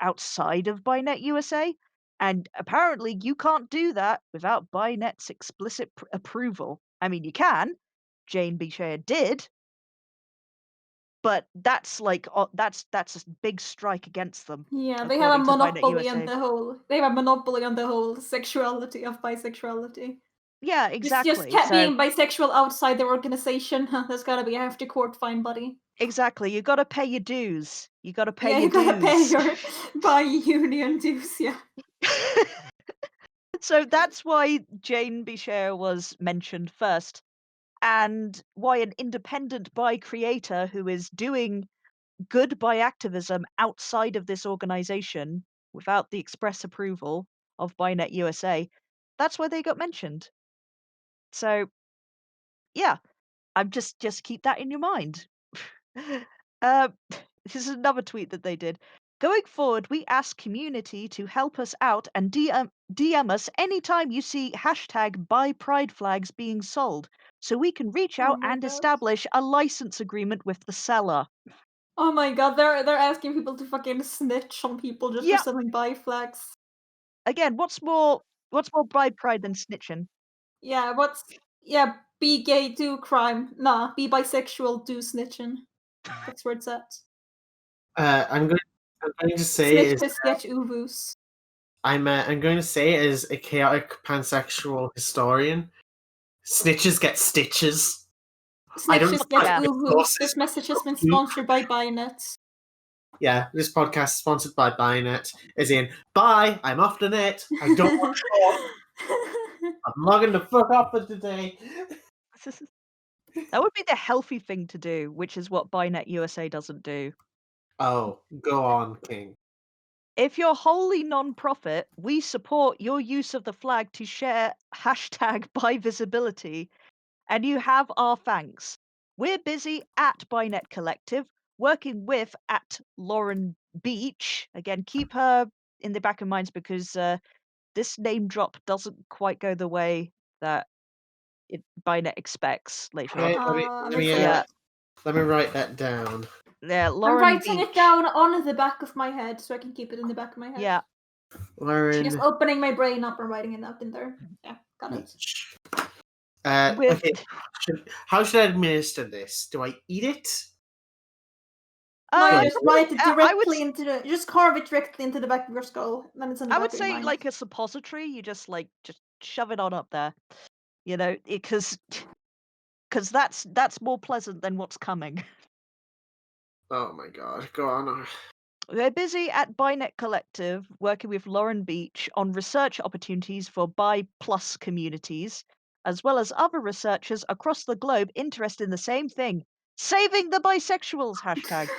outside of BiNet USA. And apparently you can't do that without BiNet's explicit approval. I mean, you can. Jane Beshare did, but that's like that's a big strike against them. Yeah, they have a According to BiNet monopoly on USA. the whole sexuality of bisexuality. Yeah, Just exactly. kept So being bisexual outside their organization. There's gotta be a hefty court fine, buddy. exactly, you got to pay your dues. You got to pay Yeah, your you gotta pay dues. your bi union dues. Yeah. So that's why Jane Beshare was mentioned first, and why an independent bi creator who is doing good bi activism outside of this organization without the express approval of BiNet USA, that's why they got mentioned. So yeah, I'm just keep that in your mind. uh, this is another tweet that they did. Going forward, we ask community to help us out and DM us anytime you see hashtag buy pride flags being sold, so we can reach Oh out my and god. establish a license agreement with the seller. Oh my god, they're asking people to fucking snitch on people just for Yeah. selling bi flags. Again, what's more buy pride than snitching? Yeah, be gay, do crime. Nah, be bisexual, do snitching. That's where it's at. I'm going. I'm going to say is Snitches get uvu's. I'm going to say as a chaotic pansexual historian, snitches get stitches. I don't know Snitches get Yeah. the uvu's. sources. This message has been sponsored by BiNet. Yeah, this podcast is sponsored by BiNet. As in, bye. I'm off the net. I don't want to talk. I'm logging the fuck off for today. That would be the healthy thing to do, which is what BiNet USA doesn't do. Oh, go on, King. If you're wholly non-profit, we support your use of the flag to share hashtag by visibility, and you have our thanks. We're busy at BiNet Collective, working with at Lauren Beach. Again, keep her in the back of minds because this name drop doesn't quite go the way that BiNet expects later on. I'm Let me, excited. let me write that down. Yeah, I'm Lauren writing Beach. it down on the back of my head so I can keep it in the back of my head. Yeah. Lauren Just opening my brain up and writing it up in there. Yeah, got it. Beach. With Okay. How should I administer this? Do I eat it? No, you Like- just write it I would directly into the. You just carve it directly into the back of your skull. Then it's in the I back would of your say mind. like a suppository. You just shove it on up there, because that's more pleasant than what's coming. Oh my god, go on. We're busy at BiNet Collective working with Lauren Beach on research opportunities for bi plus communities, as well as other researchers across the globe interested in the same thing: saving the bisexuals hashtag,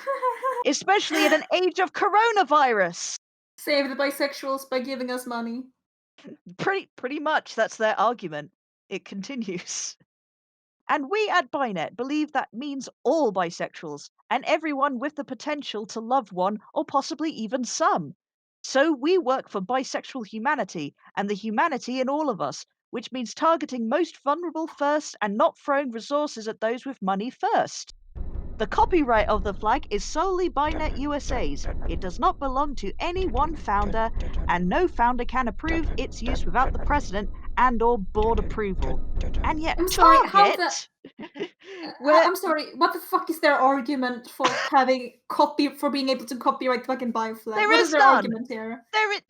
especially in an age of coronavirus. Save the bisexuals by giving us money. Pretty much that's their argument. It continues. And we at BiNet believe that means all bisexuals and everyone with the potential to love one or possibly even some. So we work for bisexual humanity and the humanity in all of us, which means targeting most vulnerable first and not throwing resources at those with money first. The copyright of the flag is solely BiNet USA's. It does not belong to any one founder, and no founder can approve its use without the president and/or board approval. And yet, I'm sorry, how the. Target, where I'm sorry, what the fuck is their argument for being able to copyright fucking bi flag? there What is is their none. argument here?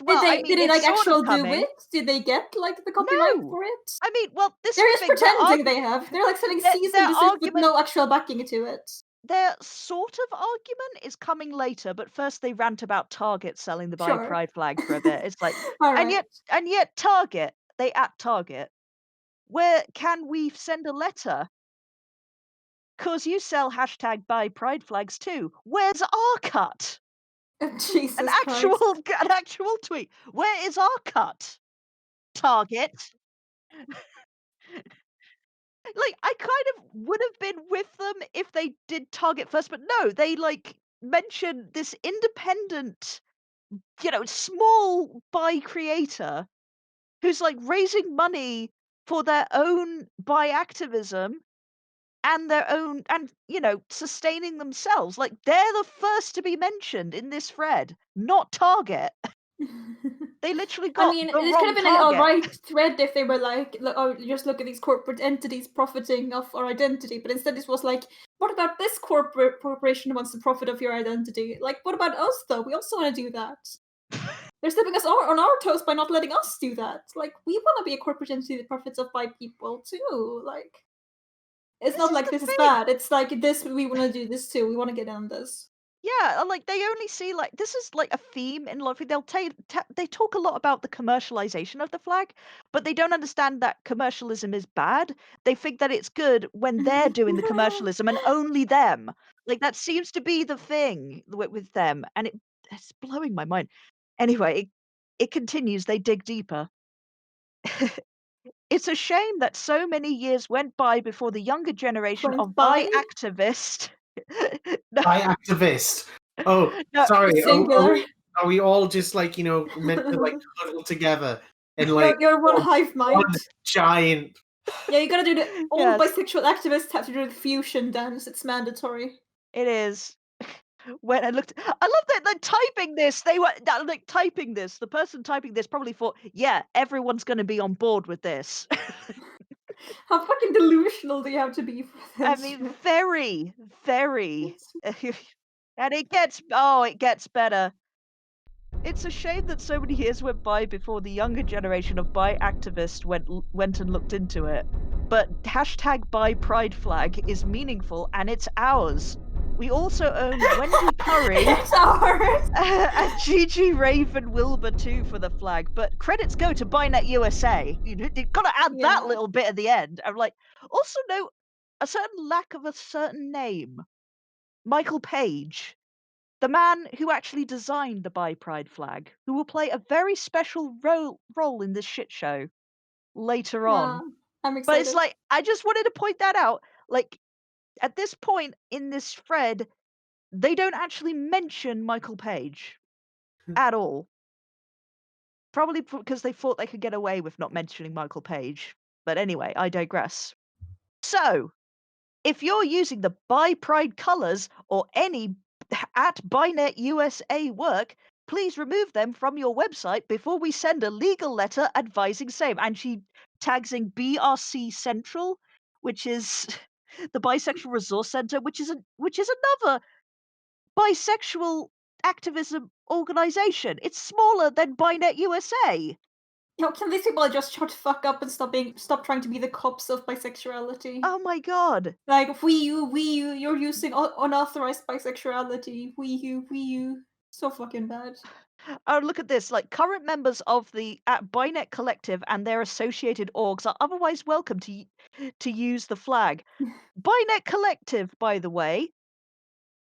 Well, I Did mean, they it's like sort of actually do coming. it? Did they get like the copyright No. for it? I mean, well, this They're is the just thing. pretending they have. They're like selling cease Their and desist with argument, no actual backing to it. their sort of argument is coming later, but first they rant about Target selling the bi Sure. pride flag for a bit. It's like, All and right. yet Target, they at Target, where can we send a letter? Cause you sell hashtag buy pride flags too. Where's our cut? Jesus An Christ. actual tweet. Where is our cut? Target. Like, I kind of would have been with them if they did Target first, but no, they mention this independent, small buy creator who's raising money for their own bi activism and their own, and sustaining themselves. Like, they're the first to be mentioned in this thread, not Target. They literally I got mean, the this could wrong have been an target. alright thread if they were like, oh, just look at these corporate entities profiting off our identity. But instead, this was like, what about this corporation wants to profit off your identity? Like, what about us though? We also want to do that. They're stepping us on our toes by not letting us do that. Like, we want to be a corporate entity that profits off by people too. Like, it's This not is like the this is thing. bad. It's like this. We want to do this too. We want to get on this. Yeah, and, like, they only see, like, this is like a theme in life. They talk a lot about the commercialization of the flag, but they don't understand that commercialism is bad. They think that it's good when they're doing the commercialism and only them. Like, that seems to be the thing with them, and it's blowing my mind. Anyway, it continues. They dig deeper. It's a shame that so many years went by before the younger generation Went of bi by activists. No, By activist. Oh, no, sorry. singular. Are we all just like meant to like huddle together and like You're one form hive mind. one giant? Yeah, you gotta do the. All Yes. bisexual activists have to do the fusion dance. It's mandatory. It is. When I looked, I love that they're typing this. They were like typing this. The person typing this probably thought, "Yeah, everyone's going to be on board with this." How fucking delusional do you have to be for I this? mean, very, very. And it gets better. It's a shame that so many years went by before the younger generation of bi activists went and looked into it. But hashtag bi pride flag is meaningful and it's ours. We also own Wendy Curry It's ours. and Gigi Raven Wilbur too for the flag, but credits go to BiNet USA. You've got to add that Yeah. little bit at the end. I'm like, also note a certain lack of a certain name. Michael Page, the man who actually designed the Bi Pride flag, who will play a very special role in this shit show later Yeah. on. I'm But it's excited. like, I just wanted to point that out. Like, at this point in this thread, they don't actually mention Michael Page at all. Probably because they thought they could get away with not mentioning Michael Page. But anyway, I digress. So, if you're using the Bi Pride colors or any at BiNet USA work, please remove them from your website before we send a legal letter advising same. And she tags in BRC Central, which is the Bisexual Resource Center, which is another bisexual activism organization. It's smaller than BiNet USA. Can these people just shut the fuck up and stop trying to be the cops of bisexuality? Oh my god. Like, you're using unauthorized bisexuality. We you. So fucking bad. Oh, look at this. Like, current members of the at BiNet Collective and their associated orgs are otherwise welcome to use the flag. BiNet Collective, by the way,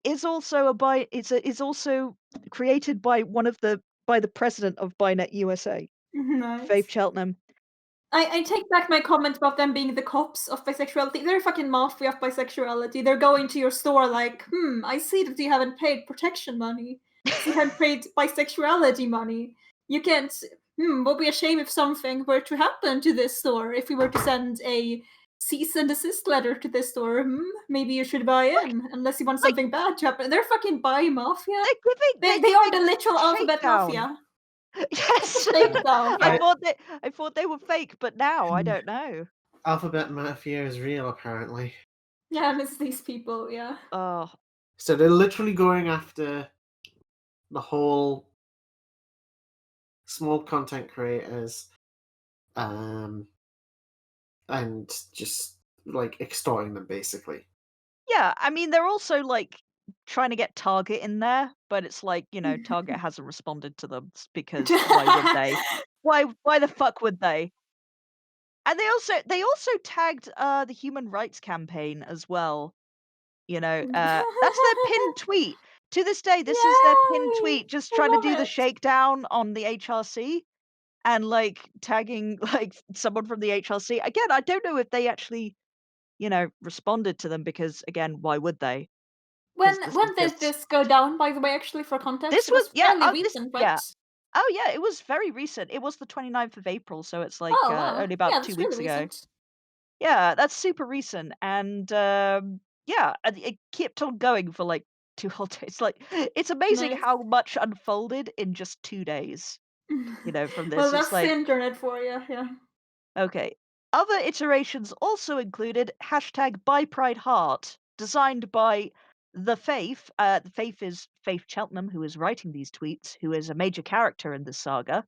is also is also created by the president of BiNet USA, Faith Nice. Cheltenham. I take back my comment about them being the cops of bisexuality. They're fucking mafia of bisexuality. They're going to your store like, I see that you haven't paid protection money. So you haven't paid bisexuality money. You can't. Would be a shame if something were to happen to this store. If we were to send a cease and desist letter to this store, maybe you should buy in, unless you want like- something bad to happen. They're fucking bi mafia. They're They are giving the literal alphabet shakedown. mafia. Yes. Shakedown. I thought they were fake, but now I don't know. Alphabet Mafia is real, apparently. Yeah, and it's these people, yeah. Oh, So they're literally going after the whole small content creators, and just like extorting them, basically. yeah. I mean, they're also like trying to get Target in there, but it's like, Target hasn't responded to them because why would they? Why the fuck would they? And they also tagged the Human Rights Campaign as well. That's their pinned tweet. To this day, this is their pinned Yay! tweet, just I trying to love do the it. shakedown on the HRC and like tagging like someone from the HRC. Again, I don't know if they actually, responded to them because again, why would they? When 'Cause this is when did just this go down, by the way, actually, for context? this It was was yeah, fairly this recent, right? yeah. Oh, yeah, it was very recent. It was the 29th of April, so it's like, Oh wow, only about yeah, 2 that's weeks really ago. recent. Yeah, that's super recent, and, yeah, and it kept on going for, like, 2 whole days, like, it's amazing Nice. how much unfolded in just 2 days, from Well, this. It's that's the like, internet for you. Yeah. okay. Other iterations also included #BuyPrideHeart, designed by The Faith. The Faith is Faith Cheltenham, who is writing these tweets, who is a major character in this saga,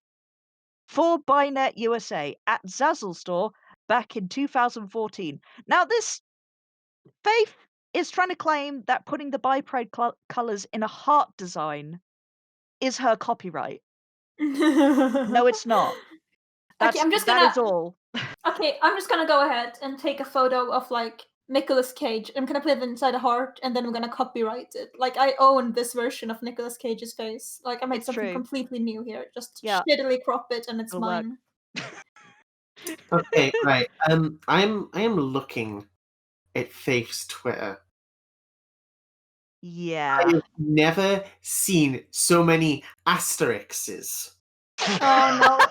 for BiNet USA at Zazzle Store back in 2014. Now, this Faith is trying to claim that putting the BiPride colors in a heart design is her copyright. No, it's not. Okay, I'm just That is gonna. all. Okay, I'm just gonna go ahead and take a photo of like Nicolas Cage. I'm gonna put it inside a heart, and then I'm gonna copyright it. Like I own this version of Nicolas Cage's face. Like I made It's something true. completely new here. Just Yeah, shittily crop it, and it's it'll work. mine. Okay, right. I am looking at Faith's Twitter. I Yeah. have never seen so many asterisks. Oh no.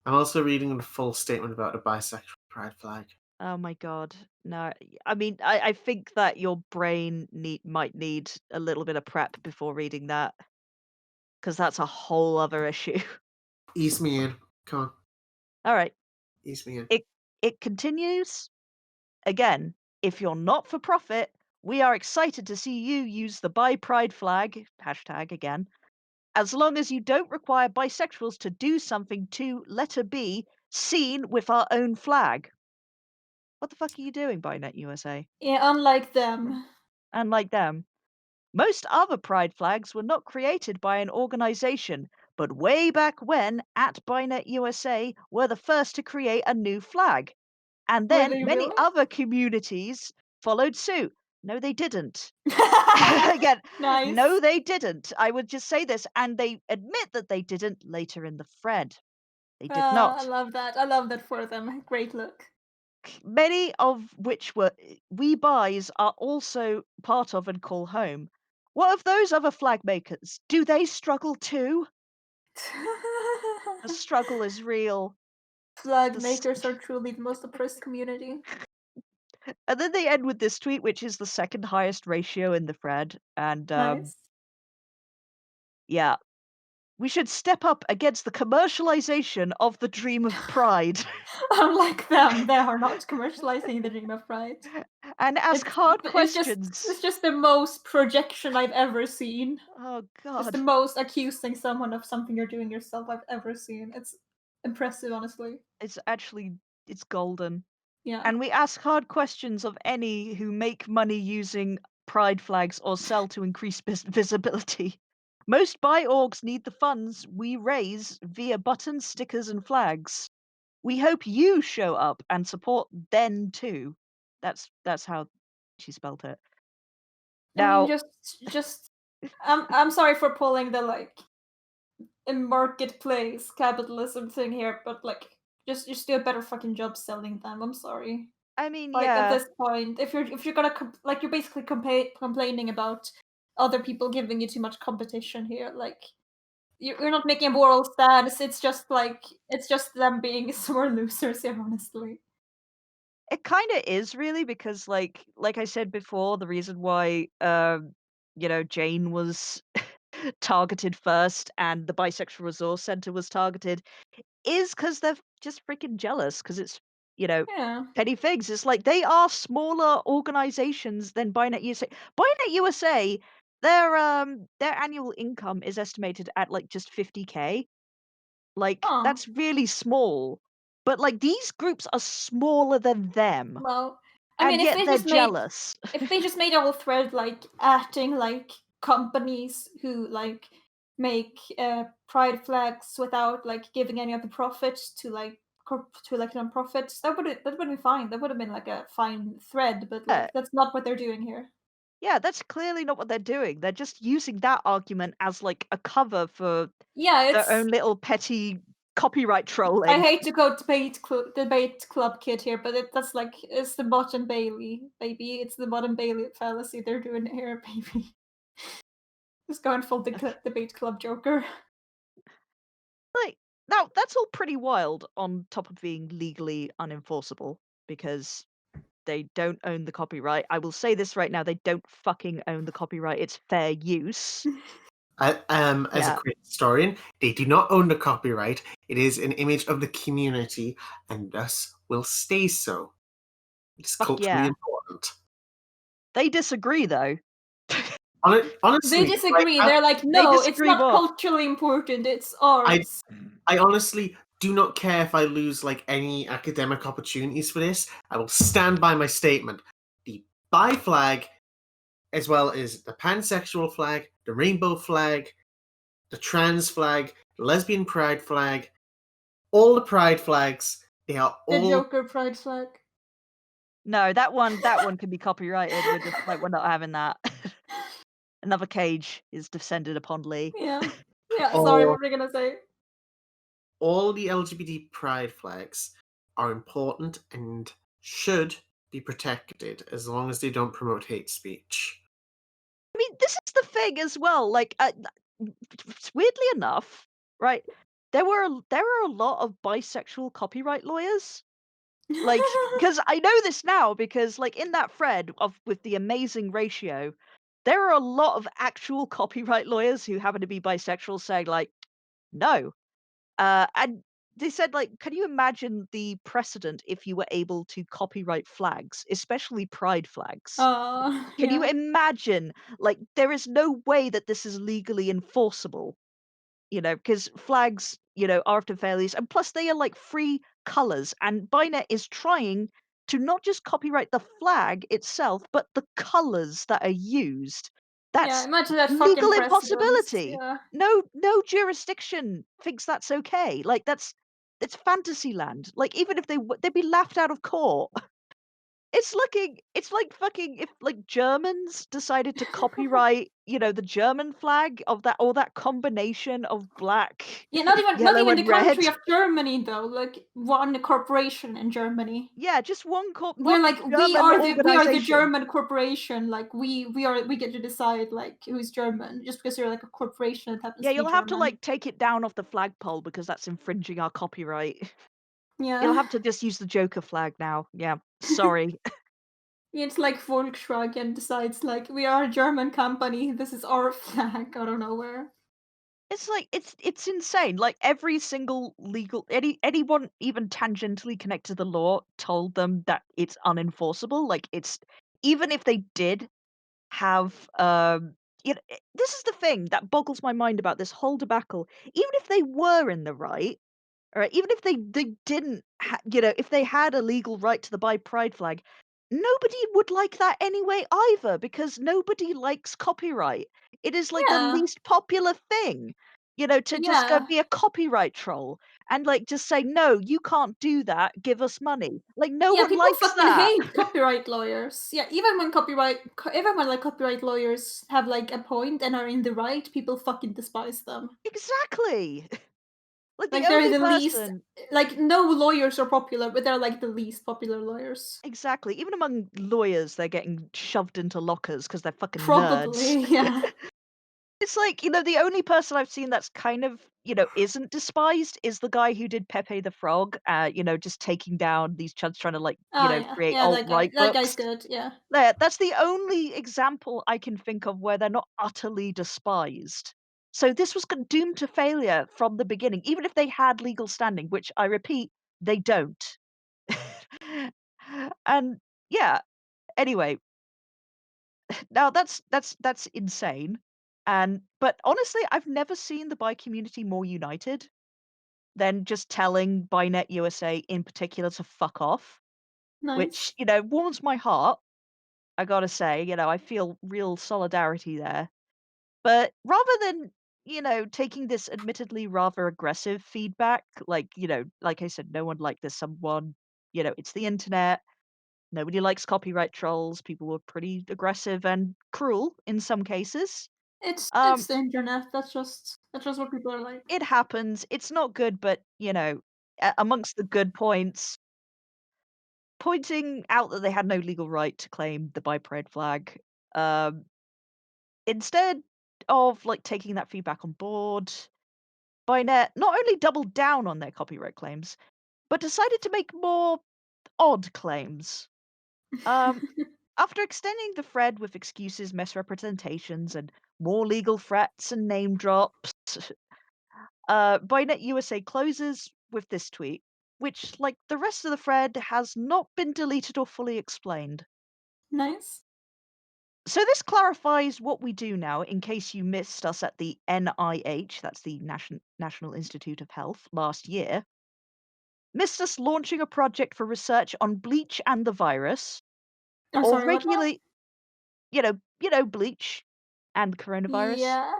I'm also reading the full statement about the bisexual pride flag. Oh my god. No. I mean, I think that your brain might need a little bit of prep before reading that, because that's a whole other issue. Ease me in. Come on, All right. ease me in. It continues. Again, if you're not for profit, we are excited to see you use the Buy Pride flag, hashtag again, as long as you don't require bisexuals to do something to, letter B, seen with our own flag. What the fuck are you doing, BiNet USA? Yeah, unlike them. And like them, most other pride flags were not created by an organization, but way back when, at BiNet USA were the first to create a new flag. And Were then they many really? other communities followed suit. No, they didn't. Again, no, Nice. they didn't. I would just say this, and they admit that they didn't later in the thread. They did I not. love that. I love that for them. Great look. Many of which were we buys are also part of and call home. What of those other flag makers? Do they struggle too? The struggle is real. Flag The s- makers are truly the most oppressed community. and then they end with this tweet, which is the second highest ratio in the thread. And Nice. yeah, we should step up against the commercialization of the dream of pride Unlike them, they are not commercializing the dream of pride. and ask It's hard it's just questions. it's just the most projection I've ever seen. Oh It's the God, most accusing someone of something you're doing yourself I've ever seen. It's impressive, honestly. it's actually it's golden. Yeah. And we ask hard questions of any who make money using pride flags or sell to increase visibility. Most buy orgs need the funds we raise via buttons, stickers, and flags. We hope you show up and support then too. That's how she spelled it. I mean, Now, just I'm sorry for pulling the like in marketplace capitalism thing here, but like just do a better fucking job selling them. I'm sorry. I mean, Like at yeah, this point, if you're gonna like you're basically complaining about other people giving you too much competition here. Like you're not making a moral stance. It's just them being sore losers here, honestly. it kind of is really because like I said before, the reason why Jane was targeted first and the Bisexual Resource Center was targeted is because 'cause they're just freaking jealous. Because it's, you know, Yeah. petty figs. It's like they are smaller organizations than BiNet USA. BiNet USA, their annual income is estimated at, like, just 50K. Like, Oh. that's really small. But, like, these groups are smaller than them, Well, I mean, and yet they're jealous. if they just made a whole thread like acting like companies who like make pride flags without like giving any of the profits to like to like non-profits, that would be fine. That would have been like a fine thread, but Yeah. like that's not what they're doing here. Yeah, that's clearly not what they're doing. They're just using that argument as, like, a cover for Yeah, their it's own little petty copyright I trolling. hate to go debate club kid here, but that's like it's the bottom Bailey, baby. It's the bottom Bailey fallacy they're doing here, baby. Just going full debate club Joker. Like, now that's all pretty wild on top of being legally unenforceable because they don't own the copyright. I will say this right now, they don't fucking own the copyright. It's fair use. As a Yeah. great historian, they do not own the copyright. It is an image of the community, and thus will stay so. It's Fuck culturally yeah. important. They disagree though. They Honestly, like disagree. They're like, They no, it's disagree not more. culturally important. It's I, ours. I honestly do not care if I lose like any academic opportunities for this. I will stand by my statement. The bi flag, as well as the pansexual flag, the rainbow flag, the trans flag, the lesbian pride flag, all the pride flags, they are The all Joker pride flag. No, that one can be copyrighted. We're just like, we're not having that. Another cage is descended upon Lee. Yeah. Yeah, sorry, all what were you gonna say? all the LGBT pride flags are important and should be protected as long as they don't promote hate speech. I mean, this is the thing as well. Like, weirdly enough, right? There are a lot of bisexual copyright lawyers. Like, because I know this now because, like, in that thread of with the amazing ratio, there are a lot of actual copyright lawyers who happen to be bisexual saying like, no. And they said, like, can you imagine the precedent if you were able to copyright flags, especially pride flags? Can you Yeah. imagine? Like, there is no way that this is legally enforceable, because flags, are often fair use, and plus they are like free colors, and BiNet is trying to not just copyright the flag itself, but the colors that are used. Yeah, That's imagine that fucking legal precedence. impossibility. Yeah. No jurisdiction thinks that's okay. Like it's fantasy land. Like even if they'd be laughed out of court. It's like fucking if like Germans decided to copyright, the German flag of that or that combination of black, Yeah, not yellow even the and red. country of Germany though, like one corporation in Germany. Yeah, just We're one like German we are the organization. German corporation. Like we get to decide like who's German just because you're like a corporation that happens Yeah, to be you'll have to German. like take it down off the flagpole because that's infringing our copyright. You'll Yeah. have to just use the Joker flag now. Yeah, sorry. It's like Volkswagen decides like we are a German company, this is our flag out of nowhere. It's like it's insane. Like every single anyone even tangentially connected to the law told them that it's unenforceable. Like it's even if they did have this is the thing that boggles my mind about this whole debacle. Even if they were in the right, all right, even if they didn't if they had a legal right to the buy pride flag, nobody would like that anyway either because nobody likes copyright. It is like the Yeah. least popular thing, to just go Yeah. be a copyright troll and like just say no, you can't do that, give us money. Like no Yeah, one people likes fucking that. hate copyright lawyers. Yeah, even when like copyright lawyers have like a point and are in the right, people fucking despise them. Exactly. Like the Like they're only the least person like no lawyers are popular, but they're like the least popular lawyers. exactly, even among lawyers, they're getting shoved into lockers because 'cause they're fucking nerds. Probably, yeah. It's like, the only person I've seen that's kind of, isn't despised is the guy who did Pepe the Frog, just taking down these chuds trying to like, Oh yeah. create Yeah, that guy. alt-right That guy's books. good, yeah. There, that's the only example I can think of where they're not utterly despised. So this was doomed to failure from the beginning, even if they had legal standing, which I repeat, they don't. And yeah, anyway, now that's insane. And but honestly, I've never seen the bi community more united than just telling BiNet USA in particular to fuck off, which, Nice. warms my heart. I gotta say, I feel real solidarity there. But rather than, taking this admittedly rather aggressive feedback, like, like I said, no one liked this someone, it's the internet. Nobody likes copyright trolls. People were pretty aggressive and cruel in some cases. It's the internet. That's just what people are like. It happens. It's not good, but amongst the good points, pointing out that they had no legal right to claim the bi pride flag, um, instead of like taking that feedback on board, BiNet not only doubled down on their copyright claims, but decided to make more odd claims. After extending the thread with excuses, misrepresentations, and more legal threats and name drops, BiNet USA closes with this tweet, which, like the rest of the thread, has not been deleted or fully explained. Nice. So this clarifies what we do now, in case you missed us at the NIH, that's the National Institute of Health, last year. Missed us launching a project for research on bleach and the virus, I'm or sorry, what now? regularly, bleach and coronavirus, Yeah.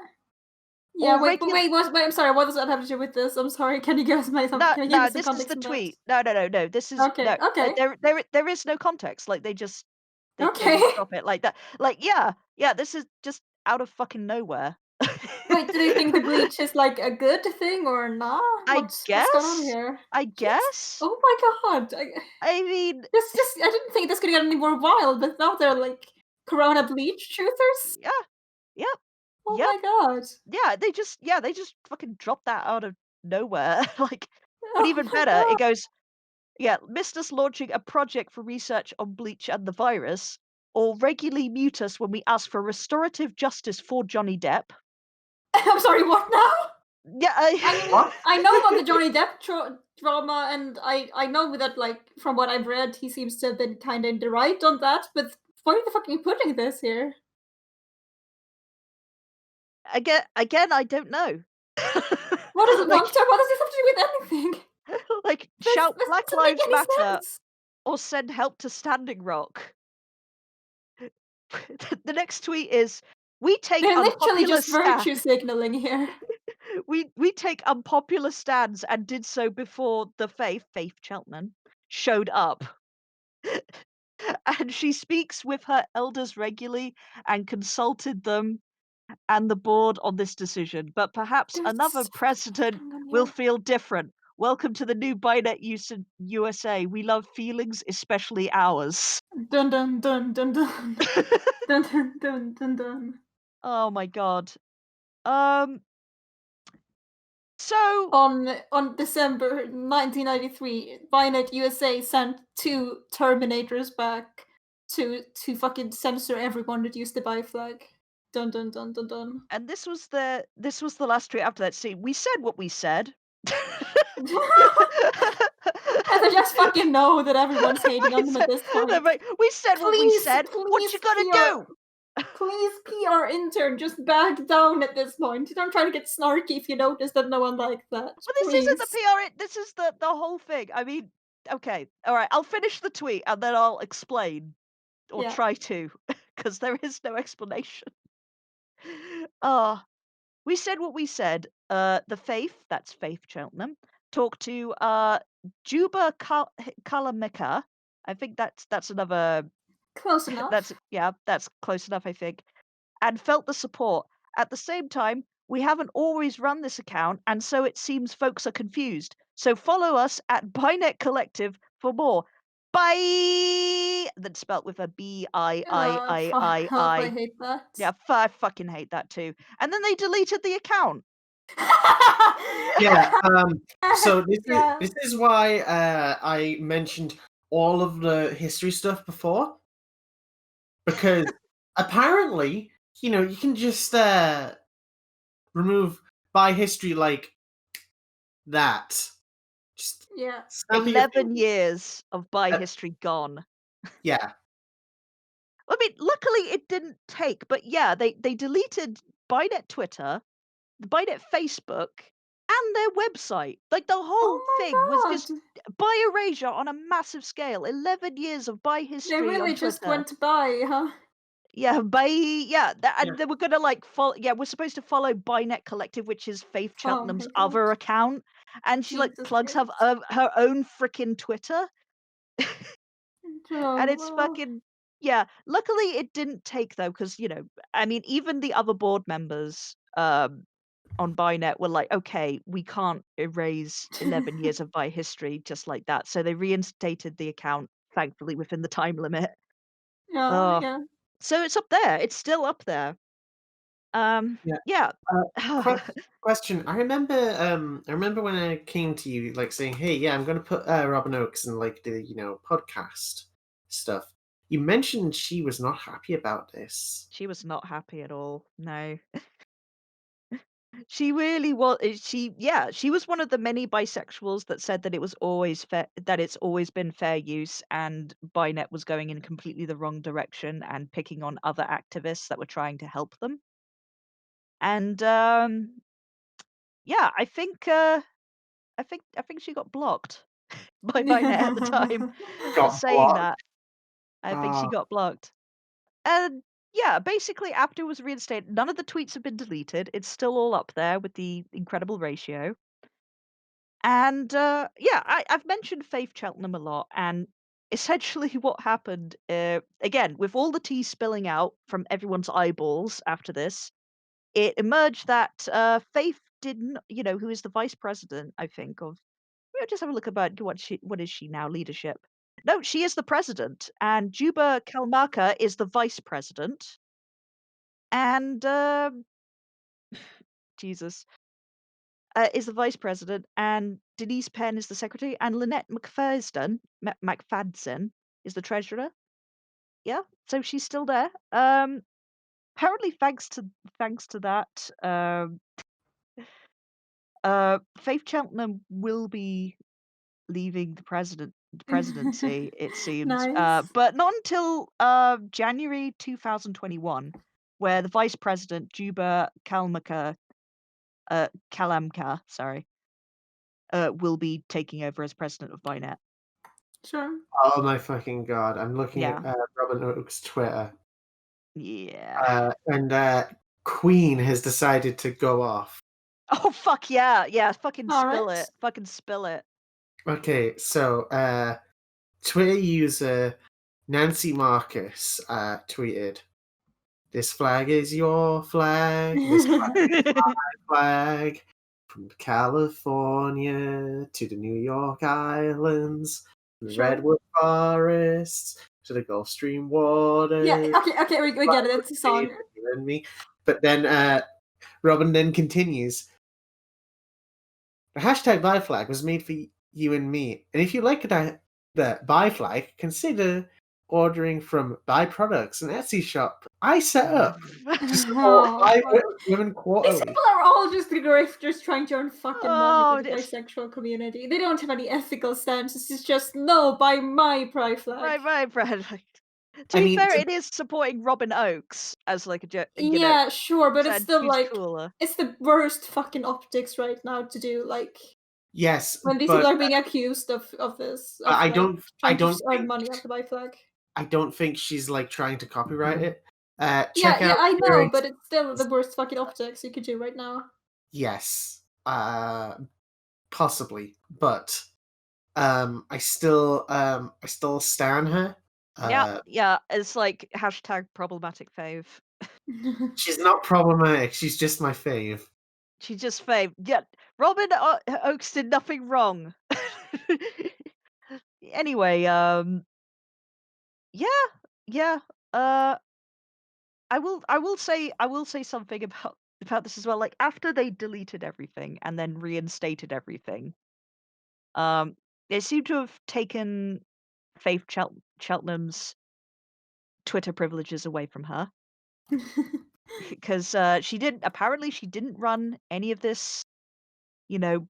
Yeah, or wait, but regular. wait, I'm sorry, what does that have to do with this? I'm sorry, can you give us No, can you give me no, some this is context the on that? tweet. No. This is Okay, no. okay, There is no context. Like they okay. just drop it like that. Like yeah. This is just out of fucking nowhere. Wait, do they think the bleach is like a good thing or not? I What's going on guess. here? I What? guess. Oh my god! I mean, I didn't think this could get any more wild, but now they're like Corona bleach truthers. yeah, yep, Oh yep, my god! they just fucking dropped that out of nowhere. Like, but Oh even my better, it god! goes, yeah, missed us launching a project for research on bleach and the virus, or regularly mute us when we ask for restorative justice for Johnny Depp. I'm sorry. What now? Yeah, I mean, What? I know about the Johnny Depp drama, and I know that, like, from what I've read, he seems to have been kind of in the right on that. But why are the fuck are you putting this here? again, I don't know. What does Like, what does this have to do with anything? like This shout this Black doesn't make Lives any Matter sense. or send help to Standing Rock. The next tweet is, we take They're literally unpopular just virtue stands. signaling here. We take unpopular stands and did so before the Faith Cheltenham, showed up. And she speaks with her elders regularly and consulted them and the board on this decision. But perhaps There's another so fucking much president going on will here. feel different. Welcome to the new BiNet USA. We love feelings, especially ours. Dun dun dun dun dun dun dun dun dun dun. Oh my god. Um. So On December 1993, BiNet USA sent 2 Terminators back to fucking censor everyone that used the bi flag. Dun dun dun dun dun. and this was the last tweet after that. See, we said what we said. And they just fucking know that everyone's hating on them at this They're point. like, we said what we Please, said. What you gonna do? Please, PR intern, just back down at this point. Don't try to get snarky if you notice that no one liked that. But this isn't the Please. PR. This is the whole thing. I mean, okay, all right. I'll finish the tweet and then I'll explain or Yeah. try to, because there is no explanation. Uh, we said what we said. The Faith, that's Faith Cheltenham, talked to Juba Kalamika. I think that's another. Close enough. That's close enough. I think, and felt the support. At the same time, we haven't always run this account, and so it seems folks are confused. So follow us at BiNet Collective for more. Bye. That's spelt with a Fuck up, I BIIII. hate that. Yeah, I fucking hate that too. And then they deleted the account. Yeah. So Yeah. this is why I mentioned all of the history stuff before, because apparently, you can just remove by history like that. Just Yeah. snap of your 11 fingers. years of bi Uh, history gone. Yeah. I mean, luckily it didn't take, but yeah, they deleted BiNet Twitter, the BiNet Facebook, and their website. Like the whole thing was Oh my just god. bi erasure on a massive scale. 11 years of bi They history on really just Twitter. went by, huh? Yeah, Yeah. and they were gonna like follow. Yeah, we're supposed to follow BiNet Collective, which is Faith Oh my Cheltenham's god. other account, and she like Jesus plugs Christ. her own freaking Twitter, and it's Oh, fucking yeah. Luckily, it didn't take though, because I mean, even the other board members on BiNet were like, okay, we can't erase 11 years of bi history just like that, so they reinstated the account, thankfully within the time limit. oh, Oh, yeah. so it's up there. It's still up there. Yeah. Yeah. Question. I remember when I came to you, like saying, "Hey, yeah, I'm going to put Robin Oakes in like the podcast stuff." You mentioned she was not happy about this. She was not happy at all. No. She really was. She was one of the many bisexuals that said that it was always fair, that it's always been fair use, and BiNet was going in completely the wrong direction and picking on other activists that were trying to help them. And yeah, I think she got blocked by BiNet at the time for Got saying blocked. that. I think she Ah, got blocked. And yeah, basically after it was reinstated, none of the tweets have been deleted. It's still all up there with the incredible ratio. And yeah, I've mentioned Faith Cheltenham a lot, and essentially what happened, again, with all the tea spilling out from everyone's eyeballs after this, it emerged that Faith didn't, who is the vice president, I think, of. Just have a look about what is she now? Leadership. No, she is the president, and Juba Kalmaka is the vice president, and Jesus is the vice president, and Denise Penn is the secretary, and Lynette McFadden is the treasurer. Yeah, so she's still there. Apparently, thanks to that, Faith Cheltenham will be leaving the presidency, it seems, Nice. but not until January 2021, where the vice president Juba Kalamka, sorry, will be taking over as president of BiNet. Sure. oh my fucking god! I'm looking Yeah. at Robin Oakes' Twitter, Yeah. and Queen has decided to go off. Oh fuck yeah. Yeah, fucking All spill right. it. Fucking spill it. Okay, so Twitter user Nancy Marcus tweeted, "This flag is your flag. This flag is my flag. From California to the New York Islands, the Sure. redwood forests to the Gulf Stream Yeah. waters. Okay. We Flag get it. was It's a made song. for you and me." But then Robin then continues, "The hashtag buy flag was made for you and me. And if you like the buy flag, consider ordering from Buy Products, an Etsy shop I set up to support Oh fuck. Women These Quarterly." people are all just grifters trying to earn fucking money Oh, with the this bisexual community. They don't have any ethical stances. It's just no, buy my pride flag. right, Brad. To I be mean, fair, it is supporting Robin Oakes as like a Yeah, sure, but it's said still she's like cooler. it's the worst fucking optics right now to do. Like yes, when these people but are being accused of this, of I like don't, I trying to don't earn think, money off the buy flag. I don't think she's like trying to copyright it. Yeah, Check yeah, out I know, lyrics. but it's still the worst fucking optics you could do right now. Yes, possibly, but I still stan her. Yeah, Uh, yeah. It's like hashtag problematic fave. she's not problematic. She's just my fave. She just fave. Yeah, Robin Oakes did nothing wrong. Anyway, yeah, yeah. Uh, I will say something about this as well. Like after they deleted everything and then reinstated everything, they seem to have taken Faith Cheltenham's Twitter privileges away from her because she didn't run any of this,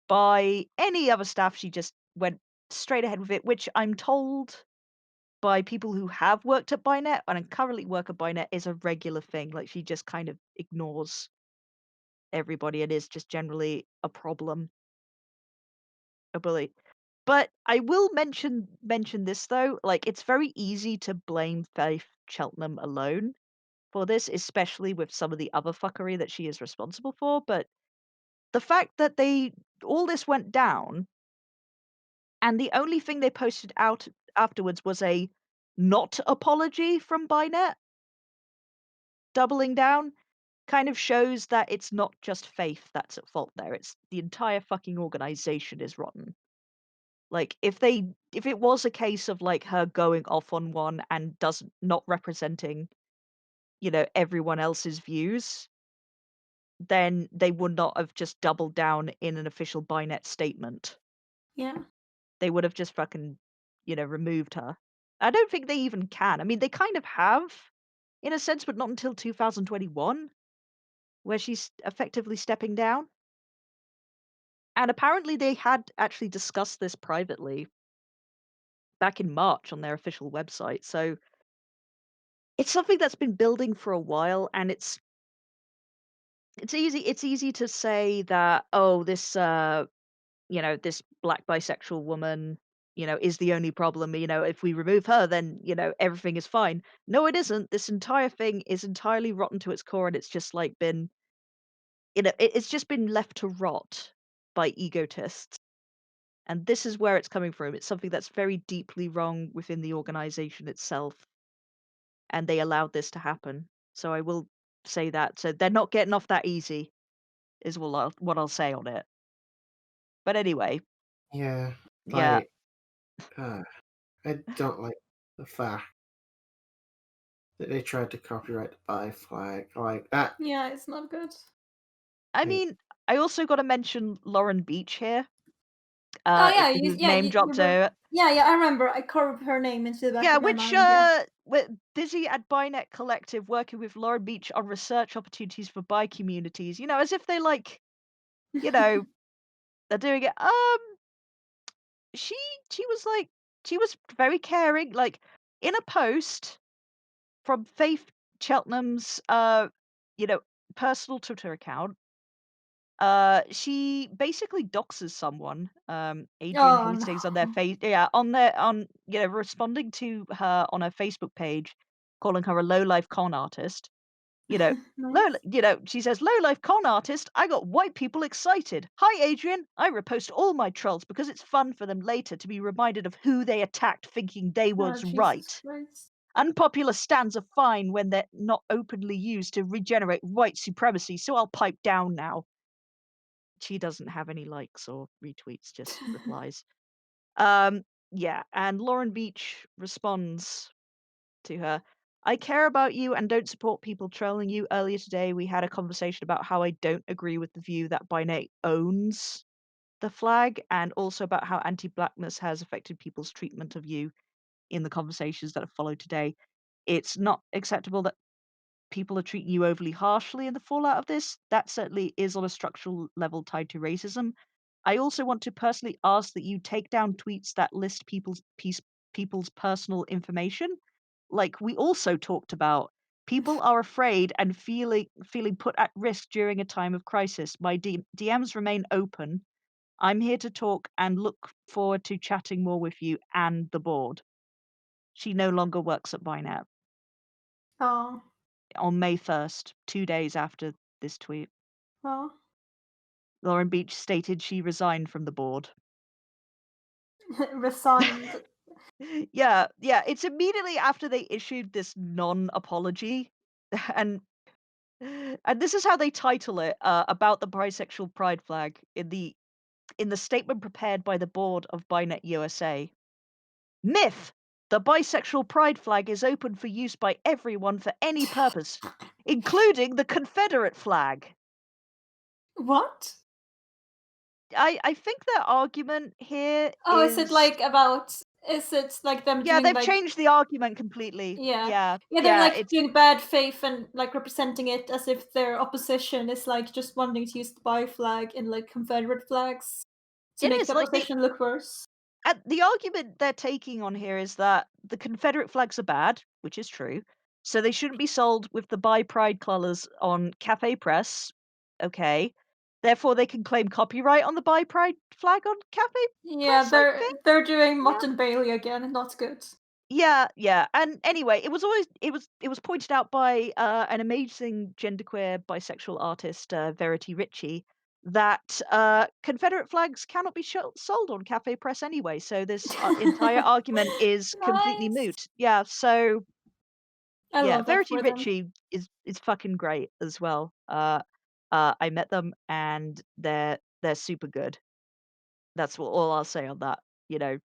by any other staff. She just went straight ahead with it, which I'm told by people who have worked at BiNet and currently work at BiNet is a regular thing. Like she just kind of ignores everybody. It is just generally a problem, a bully. But I will mention this though, like it's very easy to blame Faith Cheltenham alone for this, especially with some of the other fuckery that she is responsible for. But the fact that all this went down and the only thing they posted out afterwards was a not apology from BiNet, doubling down, kind of shows that it's not just Faith that's at fault there. It's the entire fucking organization is rotten. Like if it was a case of like her going off on one and doesn't not representing, everyone else's views, then they would not have just doubled down in an official BiNet statement. Yeah. They would have just fucking, removed her. I don't think they even can. I mean, they kind of have, in a sense, but not until 2021, where she's effectively stepping down. And apparently they had actually discussed this privately back in March on their official website. So it's something that's been building for a while, and it's easy to say that, oh, this black bisexual woman, is the only problem. If we remove her, then, everything is fine. No, it isn't. This entire thing is entirely rotten to its core, and it's just like been, it's just been left to rot by egotists. And this is where it's coming from. It's something that's very deeply wrong within the organization itself, and they allowed this to happen. So I will say that. So they're not getting off that easy, is what I'll say on it. But anyway, Yeah, yeah. like, uh, I don't like the fact that they tried to copyright the bi flag. Like that. Yeah, it's not good. I Like, mean, I also got to mention Lauren Beach here, Oh yeah, who's yeah, name dropped her. yeah, I remember. I carved her name into the back Yeah, of my which mind. Yeah. we're busy at BiNet Collective working with Lauren Beach on research opportunities for bi communities. As if they like, you know, they're doing it. She she was like she was very caring. Like in a post from Faith Cheltenham's you know, personal Twitter account, she basically doxes someone, Adrian Oh Hastings, on their no. face, yeah, responding to her on her Facebook page, calling her a low life con artist. You know, Nice. she says, "Low life con artist, I got white people excited. Hi, Adrian. I repost all my trolls because it's fun for them later to be reminded of who they attacked thinking they Oh was Jesus right. Christ. Unpopular stands are fine when they're not openly used to regenerate white supremacy, so I'll pipe down now." She doesn't have any likes or retweets, just replies. Um, yeah, and Lauren Beach responds to her. "I care about you and don't support people trolling you. Earlier today, we had a conversation about how I don't agree with the view that BiNet owns the flag, and also about how anti-blackness has affected people's treatment of you in the conversations that have followed today. It's not acceptable that people are treating you overly harshly in the fallout of this. That certainly is on a structural level tied to racism. I also want to personally ask that you take down tweets that list people's personal information. Like we also talked about, people are afraid and feeling put at risk during a time of crisis. My DMs remain open. I'm here to talk and look forward to chatting more with you and the board." She no longer works at BiNet Oh. on May 1st, 2 days after this tweet. Oh. Lauren Beach stated she resigned from the board. Resigned. Yeah, yeah, it's immediately after they issued this non-apology, and this is how they title it, about the bisexual pride flag in the statement prepared by the board of BiNet USA. "Myth: the bisexual pride flag is open for use by everyone for any purpose, including the Confederate flag." What? I think their argument here Oh, is, is it like them yeah, doing they've like changed the argument completely. yeah. Yeah, Yeah, they're yeah, like it's doing bad faith and like representing it as if their opposition is like just wanting to use the bi flag in like Confederate flags to it make is the like opposition look worse. the argument they're taking on here is that the Confederate flags are bad, which is true. So they shouldn't be sold with the bi pride colors on Cafe Press. Okay. Therefore they can claim copyright on the bi pride flag on Cafe Yeah, Press, I think. they're doing Yeah. Mott and Bailey again, not good. Yeah, yeah, and anyway, it was pointed out by, an amazing genderqueer bisexual artist, Verity Ritchie, that, Confederate flags cannot be sold on Cafe Press anyway, so this, entire argument is completely Nice. moot. Yeah, so I yeah, love that Verity for them. Ritchie is fucking great as well. I met them and they're super good. That's all I'll say on that, yay.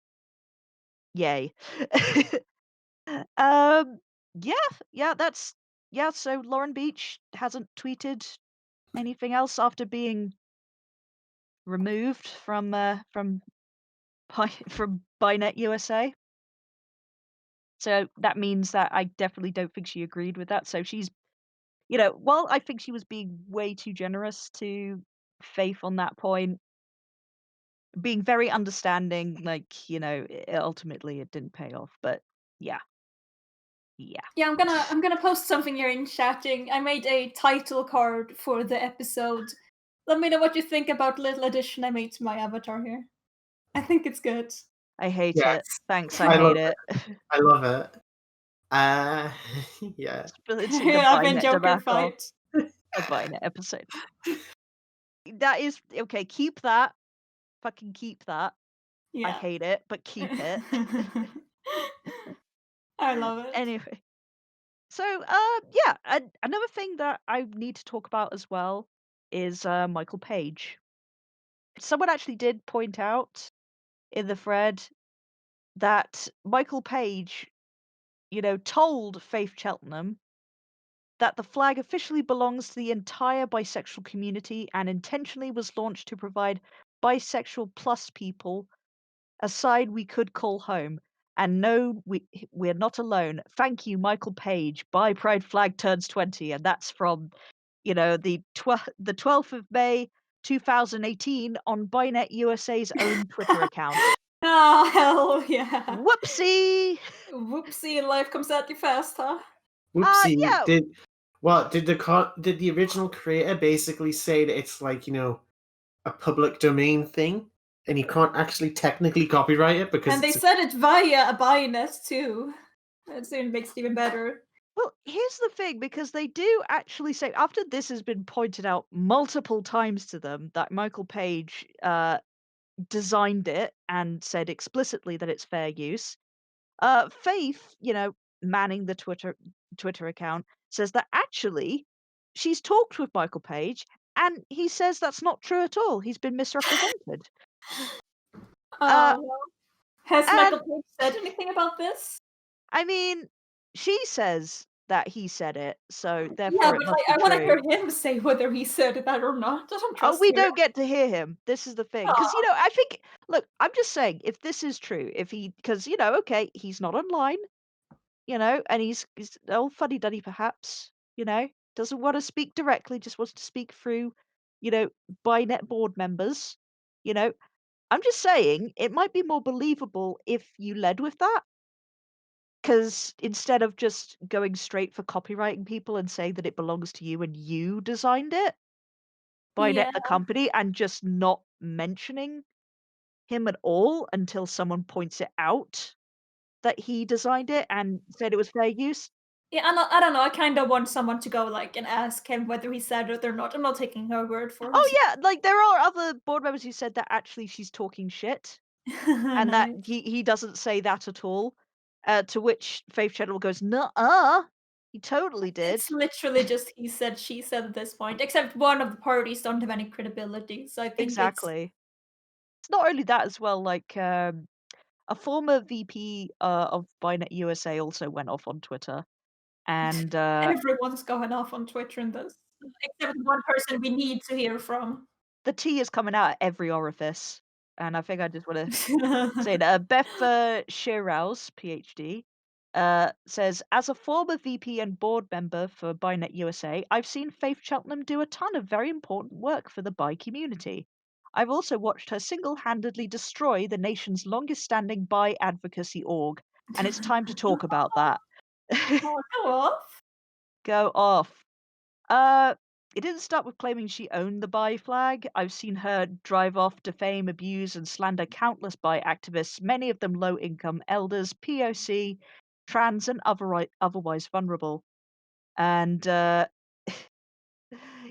Um, yeah, yeah, so Lauren Beach hasn't tweeted Anything else after being removed from from BiNet USA? So that means that I definitely don't think she agreed with that. So she's, while I think she was being way too generous to Faith on that point, being very understanding, like, ultimately it didn't pay off. But yeah, yeah. Yeah, I'm gonna post something here in chatting. I made a title card for the episode. Let me know what you think about little addition I made to my avatar here. I think it's good. I hate Yes, it. Thanks, I I love hate it. it. I love it. Uh, yeah. Splitting the I've been BiNet Joker debacle, fight. a BiNet episode. That is okay. Keep that. Fucking keep that. I Yeah. hate it, but keep it. I love it. Anyway, so yeah, another thing that I need to talk about as well is Michael Page. Someone actually did point out in the thread that Michael Page, told Faith Cheltenham that the flag officially belongs to the entire bisexual community and intentionally was launched to provide bisexual plus people a side we could call home. And no, we're not alone. Thank you, Michael Page. Bi Pride Flag turns 20, and that's from, the 12th of May 2018 on BiNet USA's own Twitter account. Oh, hell yeah. Whoopsie! Whoopsie, life comes at you fast, huh? Whoopsie. Yeah. Did the original creator basically say that it's like, a public domain thing and you can't actually technically copyright it because And they it's said it via a BiNet too. That soon makes it even better. Well, here's the thing, because they do actually say, after this has been pointed out multiple times to them, that Michael Page designed it and said explicitly that it's fair use. Faith, manning the Twitter account, says that actually she's talked with Michael Page, and he says that's not true at all. He's been misrepresented. Uh, Oh, well. Has Michael and Page said anything about this? I mean, she says that he said it, so Yeah, therefore it but must like, be I want to true. hear him say whether he said that or not. I don't Oh, trust we her. don't get to hear him. This is the thing, because Aw. I think. Look, I'm just saying, if this is true, if he, because okay, he's not online, and he's old fuddy duddy, perhaps, doesn't want to speak directly, just wants to speak through, you know, BiNet board members. You know, I'm just saying it might be more believable if you led with that, because instead of just going straight for copywriting people and saying that it belongs to you and you designed it, BiNet Yeah. the company, and just not mentioning him at all until someone points it out that he designed it and said it was fair use. Yeah, I don't know. I kind of want someone to go like and ask him whether he said it or not. I'm not taking her word for Oh it. yeah, like there are other board members who said that actually she's talking shit and that Nice. he doesn't say that at all. To which Faith General goes, "Nuh-uh, he totally did." It's literally just he said, she said at this point, except one of the parties don't have any credibility. So I think it's Exactly. It's not only that as well. Like a former VP of BiNet USA also went off on Twitter, and everyone's going off on Twitter in this, except one person we need to hear from. the tea is coming out at every orifice. And I think I just want to say that Beth Shearhouse, PhD, says, as a former VP and board member for BiNet USA, I've seen Faith Cheltenham do a ton of very important work for the bi community. I've also watched her single handedly destroy the nation's longest standing bi advocacy org, and it's time to talk about that. Oh, go off. Go off. Uh, it didn't start with claiming she owned the bi flag. I've seen her drive off, defame, abuse, and slander countless bi activists, many of them low income elders, POC, trans, and otherwise vulnerable. And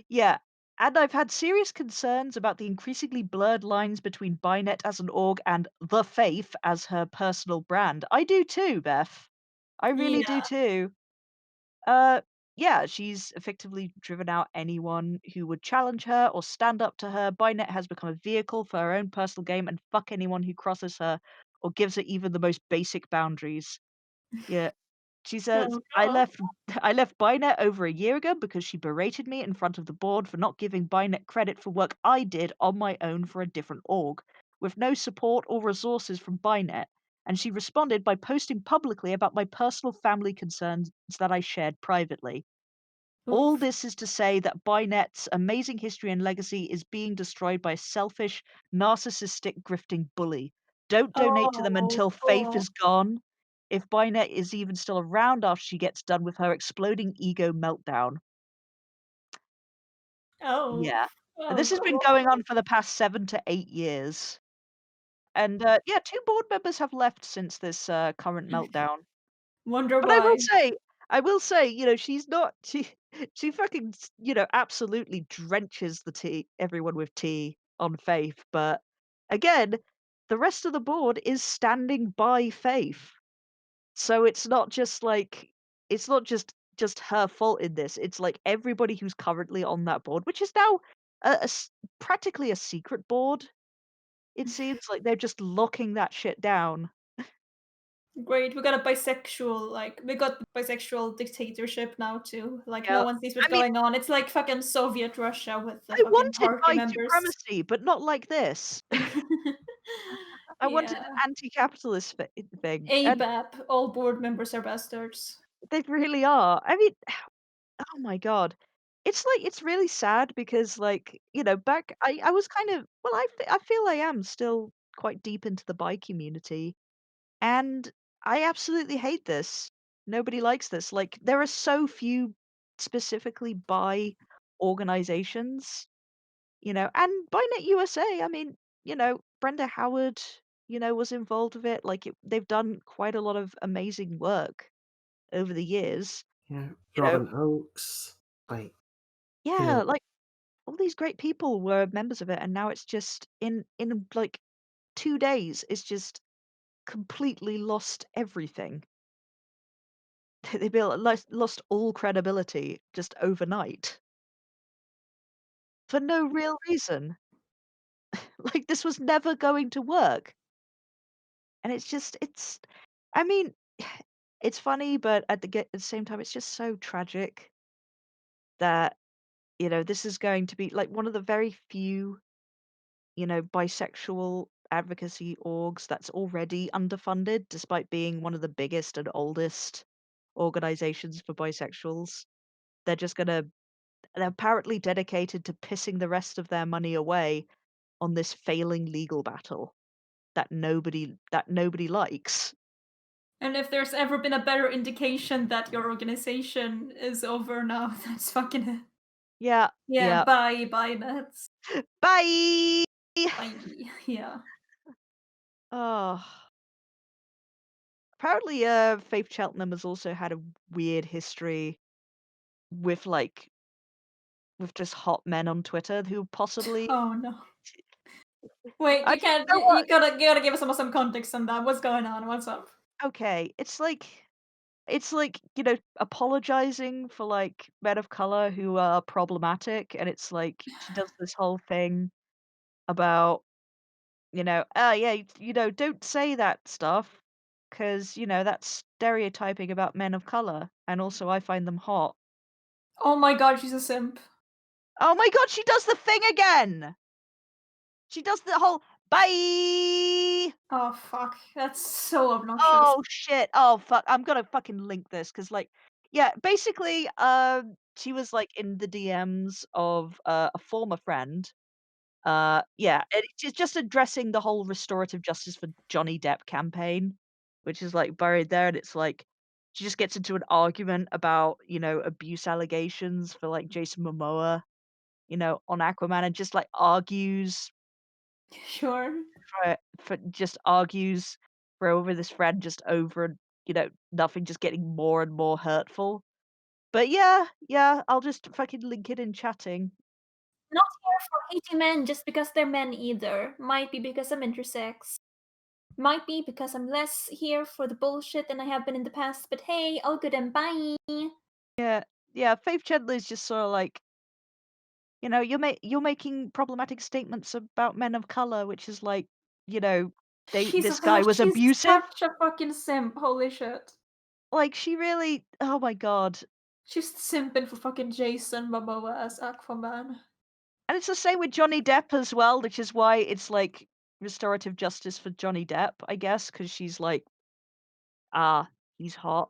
yeah. And I've had serious concerns about the increasingly blurred lines between BiNet as an org and The Faith as her personal brand. I do too, Beth. I really Yeah. do too. Uh, yeah, she's effectively driven out anyone who would challenge her or stand up to her. BiNet has become a vehicle for her own personal game, and fuck anyone who crosses her or gives her even the most basic boundaries. Yeah, She says, Oh "I god. left I left BiNet over a year ago because she berated me in front of the board for not giving BiNet credit for work I did on my own for a different org, with no support or resources from BiNet, and she responded by posting publicly about my personal family concerns that I shared privately. All Oof. this is to say that BiNet's amazing history and legacy is being destroyed by a selfish, narcissistic, grifting bully. Don't donate to them Oh, until Faith oh, is gone. If BiNet is even still around after she gets done with her exploding ego meltdown." oh, Yeah. And oh this has been god. going on for the past 7 to 8 years. And, yeah, 2 board members have left since this, current meltdown. Wonder But why. I will say, she's not she fucking absolutely drenches the tea everyone with tea on Faith, but again, the rest of the board is standing by Faith. So it's not just her fault in this. It's like everybody who's currently on that board, which is now practically a secret board. It seems like they're just locking that shit down. Great, we got a bisexual, like, we got bisexual dictatorship now too. Like, no Yeah. one sees I what's mean, going on. It's like fucking Soviet Russia with the I fucking wanted party white members. supremacy, but not like this. I wanted an Yeah. anti-capitalist thing, and ABAP, all board members are bastards. they really are. I mean, oh my god. It's really sad because, like, back I was kind of well, I feel I am still quite deep into the bi community, and I absolutely hate this. Nobody likes this. Like, there are so few specifically bi organizations, and BiNet USA, I mean, Brenda Howard, was involved with it. Like, they've done quite a lot of amazing work over the years, Yeah, you know. Robin Oakes, like, Yeah, the like all these great people were members of it, and now it's just in like 2 days, it's just completely lost everything. Lost all credibility just overnight for no real reason. Like, this was never going to work, and it's I mean, it's funny, but at the same time, it's just so tragic that, this is going to be, like, one of the very few, bisexual advocacy orgs that's already underfunded despite being one of the biggest and oldest organizations for bisexuals. They're just gonna they're apparently dedicated to pissing the rest of their money away on this failing legal battle that nobody likes. And if there's ever been a better indication that your organization is over now, that's fucking it. Yeah, Yeah, yeah. bye, nuts. Bye! Bye. Yeah. Oh. Apparently, Faith Cheltenham has also had a weird history with, like with just hot men on Twitter who possibly Oh no. Wait, I you don't can't. know You what gotta give us some context on that. What's going on? What's up? okay, it's like, apologizing for, like, men of color who are problematic, and it's like she does this whole thing about, "Oh, yeah, don't say that stuff, 'cause, that's stereotyping about men of color, and also I find them hot." Oh my god, she's a simp. Oh my god, she does the thing again! She does the whole, "Bye!" Oh fuck, that's so obnoxious. Oh, shit. Oh, fuck. I'm gonna fucking link this because, like, yeah, basically, she was, like, in the DMs of, a former friend. Yeah, and it's just addressing the whole restorative justice for Johnny Depp campaign, which is, like, buried there, and it's like she just gets into an argument about, abuse allegations for, like, Jason Momoa, on Aquaman, and just, like, argues Sure. for just argues for over this friend just over, nothing just getting more and more hurtful. But yeah, yeah, I'll just fucking link it in chatting. Not here for hating men just because they're men either. Might be because I'm intersex. Might be because I'm less here for the bullshit than I have been in the past, but hey, all good and bye. Yeah, yeah, Faith Chandler is just sort of like, you're making problematic statements about men of color, which is like, you know, She's this guy was she's abusive. such a fucking simp. Holy shit. Like, she really oh my god. She's simping for fucking Jason Momoa as Aquaman. And it's the same with Johnny Depp as well, which is why it's, like, restorative justice for Johnny Depp, I guess, because she's like, "Ah, he's hot,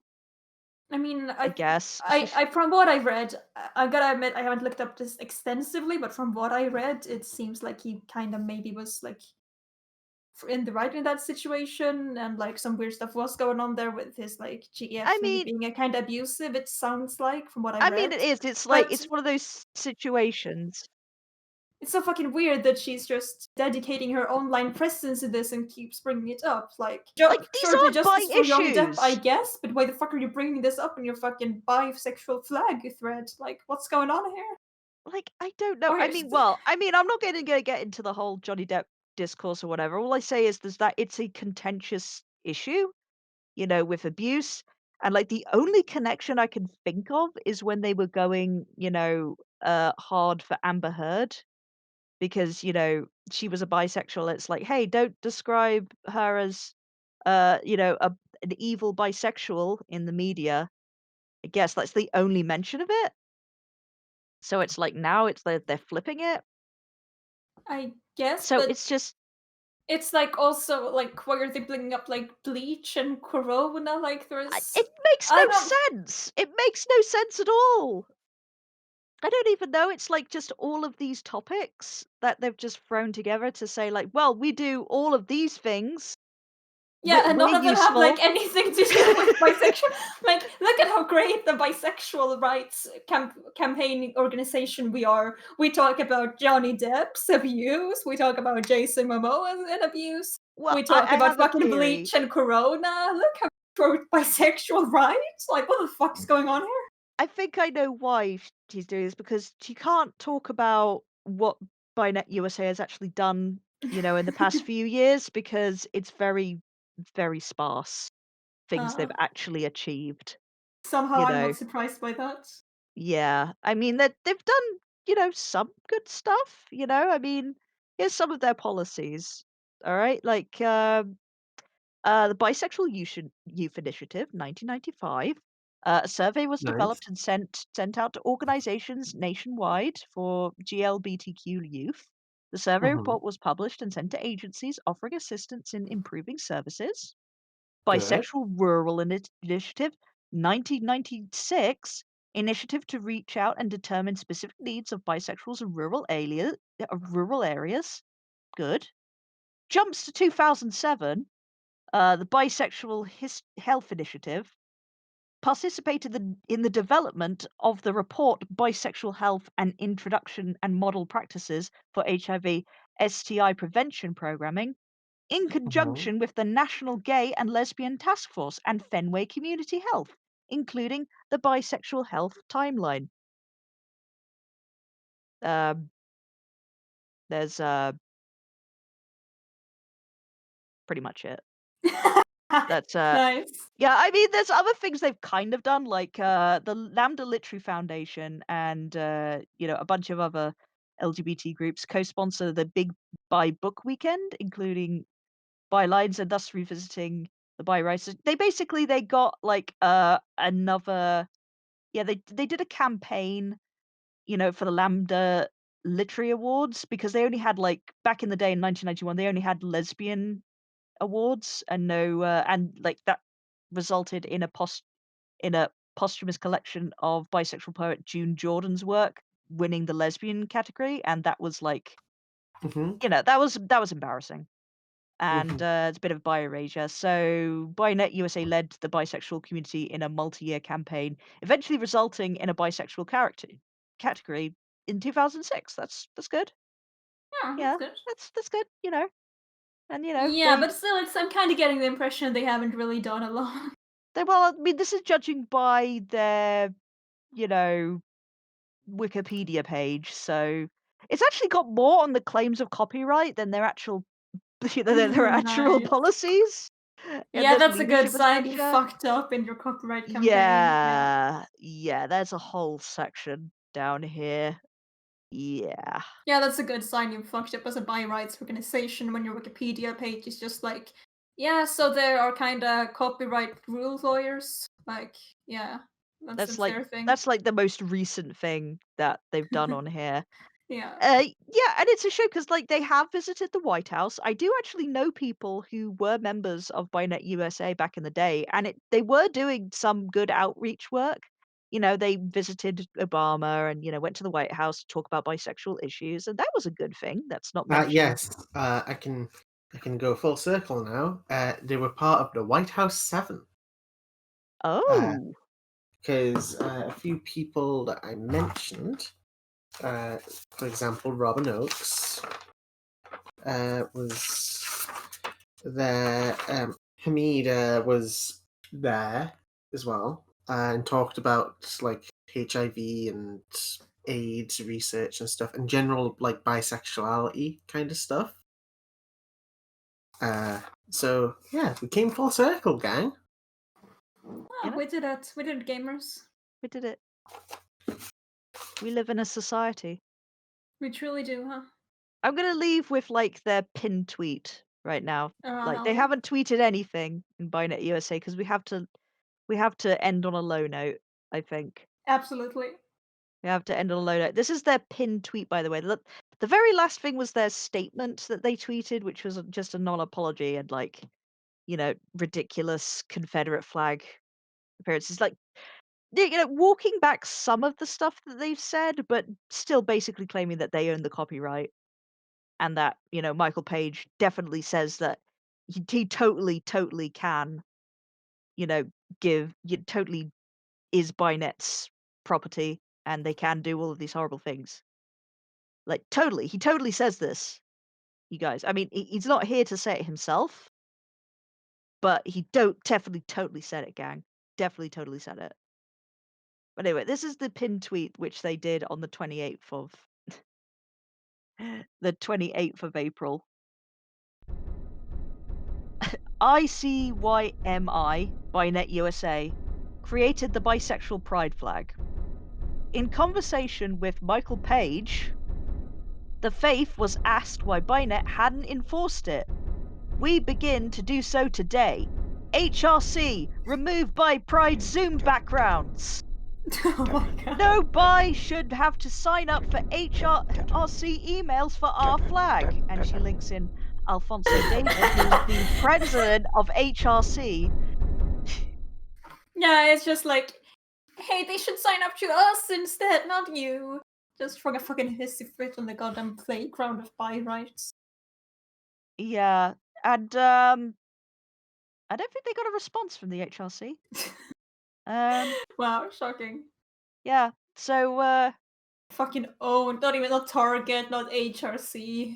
I mean, I guess." I from what I read, I gotta admit I haven't looked up this extensively, but from what I read, it seems like he kind of maybe was like in the right in that situation, and like some weird stuff was going on there with his like GF I maybe mean being a kind of abusive. It sounds like from what I I mean, read, it is, it's like but it's one of those situations. it's so fucking weird that she's just dedicating her online presence to this and keeps bringing it up. Like, Like, these sure, the aren't bi justice for Johnny Depp, I issues! guess, but why the fuck are you bringing this up in your fucking bisexual flag thread? Like, what's going on here? Like, I don't know. Or I is mean, well, I mean, I'm not gonna get into the whole Johnny Depp discourse or whatever. All I say is there's that it's a contentious issue, with abuse. And like the only connection I can think of is when they were going, hard for Amber Heard because, she was a bisexual. It's like, hey, don't describe her as an evil bisexual in the media. I guess that's the only mention of it. So it's like now they're flipping it. I guess, So but it's just it's like also like why are they bringing up like bleach and corona? Like there's it makes I no don't sense. It makes no sense at all. I don't even know. It's like just all of these topics that they've just thrown together to say like, well, we do all of these things. yeah, and We're none of them have like useful. anything to do with bisexual. Like, look at how great the bisexual rights campaign organization we are. We talk about Johnny Depp's abuse. We talk about Jason Momoa's abuse. Well, We talk I about have a fucking theory. bleach and corona. Look how pro bisexual rights. Like, what the fuck's going on here? I think I know why she's doing this because she can't talk about what BiNet USA has actually done, in the past few years because it's very, very sparse things uh, they've actually achieved. somehow, You I'm know, not surprised by that. yeah. I mean that they've done, some good stuff. I mean, here's some of their policies. All right, like the Bisexual Youth Initiative, 1995. A survey was Nice. developed and sent out to organizations nationwide for GLBTQ youth. The survey Hmm. report was published and sent to agencies offering assistance in improving services. Good. Bisexual Rural Initiative, 1996. Initiative to reach out and determine specific needs of bisexuals in rural areas. Good. Jumps to 2007. The Bisexual Health Initiative participated in the development of the report Bisexual Health and Introduction and Model Practices for HIV STI Prevention Programming in Hmm. conjunction with the National Gay and Lesbian Task Force and Fenway Community Health, including the Bisexual Health Timeline. Um, there's pretty much it. That's Nice. Yeah, I mean, there's other things they've kind of done, like the Lambda Literary Foundation and a bunch of other LGBT groups co-sponsor the Big Bi Book Weekend, including Bi Lines and thus revisiting the Bi Rights. They got like another they did a campaign, for the Lambda Literary Awards because they only had like back in the day in 1991 they only had lesbian awards and no and like that resulted in a posthumous collection of bisexual poet June Jordan's work winning the lesbian category, and that was like, Hmm. that was embarrassing. And Hmm. it's a bit of bi erasure. So BiNet USA led the bisexual community in a multi-year campaign, eventually resulting in a bisexual character category in 2006. That's good. Yeah, that's Yeah, good. that's good. And Yeah, but still, I'm kind of getting the impression they haven't really done a lot. well, I mean, this is judging by their you know Wikipedia page, so it's actually got more on the claims of copyright than their actual than their actual Nice. policies and Yeah, their that's a good leadership and sign. You structure. fucked up in your copyright campaign. Yeah. Yeah, yeah, there's a whole section down here. Yeah. Yeah, that's a good sign you fucked up as a bi rights organization when your Wikipedia page is just like, yeah, so there are kind of copyright rule lawyers. Like, yeah, That's their thing. that's like the most recent thing that they've done on here. Yeah. Yeah, and it's a shame because like they have visited the White House. I do actually know people who were members of BiNet USA back in the day, and they were doing some good outreach work. You know, they visited Obama and went to the White House to talk about bisexual issues, and that was a good thing. That's not mentioned. Yes, I can go full circle now. They were part of the White House 7. Oh, Because a few people that I mentioned, for example, Robin Oakes was there. Hamida was there as well and talked about like HIV and AIDS research and stuff, and general like bisexuality kind of stuff. So yeah, we came full circle, gang. Oh, we did it. We did it, gamers. we did it. We live in a society. We truly do, huh? I'm gonna leave with like their pinned tweet right now. Like they Hell haven't tweeted anything in BiNet USA because we have to end on a low note. I think absolutely. we have to end on a low note. This is their pinned tweet, by the way. The very last thing was their statement that they tweeted, which was just a non-apology and like ridiculous Confederate flag appearances. Like walking back some of the stuff that they've said, but still basically claiming that they own the copyright. And that Michael Page definitely says that he totally can give totally is BiNet's property and they can do all of these horrible things. Like he totally says this, you guys. I mean, he's not here to say it himself, but he definitely totally said it, gang. Definitely totally said it. But anyway, this is the pinned tweet which they did on the 28th of the 28th of April. ICYMI, BiNet USA, created the bisexual pride flag. In conversation with Michael Page, the Faith was asked why BiNet hadn't enforced it. We begin to do so today. HRC, remove bi pride Zoom backgrounds. Oh my god. No bi should have to sign up for HRC emails for our flag. And she links in Alfonso David, who's the president of HRC. Yeah, it's just like, hey, they should sign up to us instead, not you. Just for a fucking hissy fit on the goddamn playground of bi rights. Yeah, and I don't think they got a response from the HRC. Wow, shocking. Yeah. So Fucking owned. Not Target, not HRC.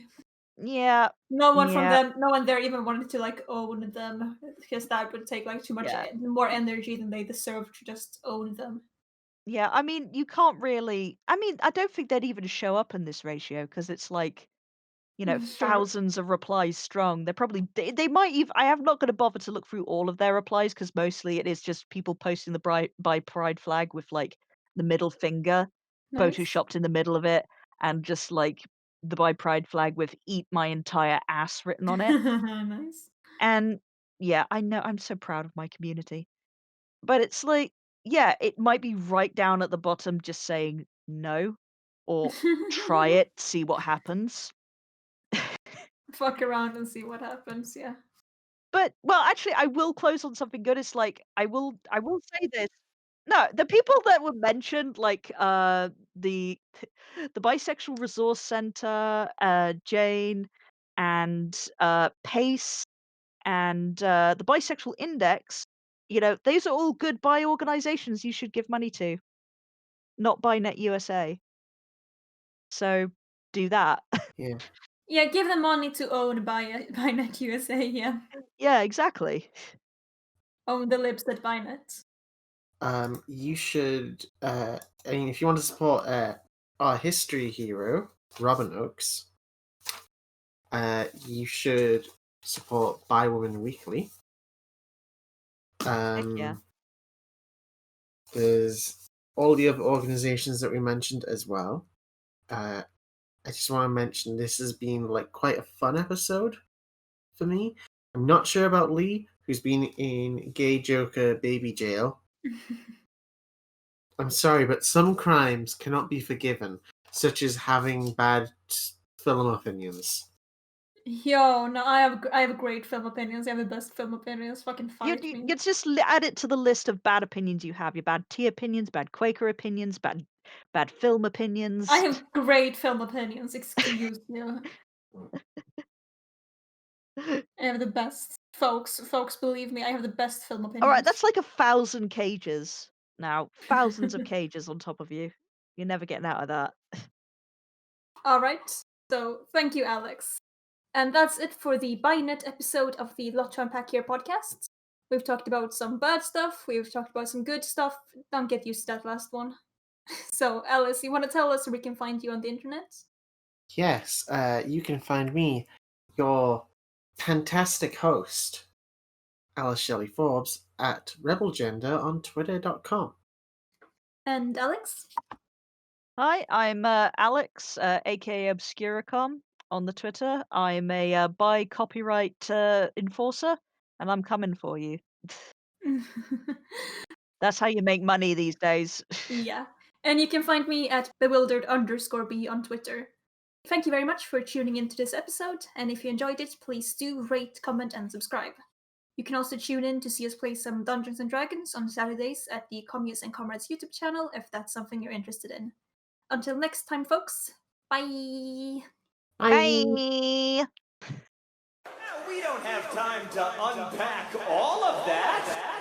yeah. No one from Yeah. them, no one there even wanted to like own them because that would take like too much more energy than they deserve to just own them. Yeah, I mean, you can't really. I mean, I don't think they'd even show up in this ratio because it's like, Sure. thousands of replies strong. They're probably they might even. I am not going to bother to look through all of their replies because mostly it is just people posting the by pride flag with like the middle finger Nice. photoshopped in the middle of it, and just like the by pride flag with "eat my entire ass" written on it. Nice. And yeah, I know I'm so proud of my community. But it's like, yeah, it might be right down at the bottom just saying no or try it, see what happens. Fuck around and see what happens, yeah. But well, actually I will close on something good. It's like I will say this. No, the people that were mentioned, like the the Bisexual Resource Center, Jane and Pace and the Bisexual Index, those are all good bi organizations you should give money to, not BiNet USA. So do that. Yeah. Yeah, give them money to own BiNet USA, yeah. Yeah, exactly. Own the libs at BiNet. You should. I mean, if you want to support our history hero, Robin Oakes, you should support Bi Woman Weekly. Heck yeah. There's all the other organizations that we mentioned as well. I just want to mention this has been like quite a fun episode for me. I'm not sure about Lee, who's been in gay Joker baby jail I'm sorry, but some crimes cannot be forgiven, such as having bad film opinions. Yo, no, I have great film opinions. I have the best film opinions. Fucking You fight me. you just add it to the list of bad opinions you have. Your bad tea opinions, bad Quaker opinions, bad film opinions. I have great film opinions. Excuse me. I have the best, folks. Folks, believe me, I have the best film opinions. All right, that's like 1,000 cages now. Thousands of cages on top of you. You're never getting out of that. All right. So thank you, Alex. And that's it for the BiNet episode of the Lot to Unpack Here podcast. We've talked about some bad stuff. We've talked about some good stuff. Don't get used to that last one. So, Alice, you want to tell us where we can find you on the internet? Yes, you can find me, your fantastic host, Alice Shelley Forbes, at RebelGender on Twitter.com. And Alex? Hi, I'm Alex, aka Obscuricom, on the Twitter. I'm a bi copyright enforcer, and I'm coming for you. That's how you make money these days. Yeah. And you can find me at bewildered_b on Twitter. Thank you very much for tuning into this episode, and if you enjoyed it, please do rate, comment, and subscribe. You can also tune in to see us play some Dungeons and Dragons on Saturdays at the Commies and Comrades YouTube channel if that's something you're interested in. Until next time, folks, bye! Bye. We don't have time to unpack all of that.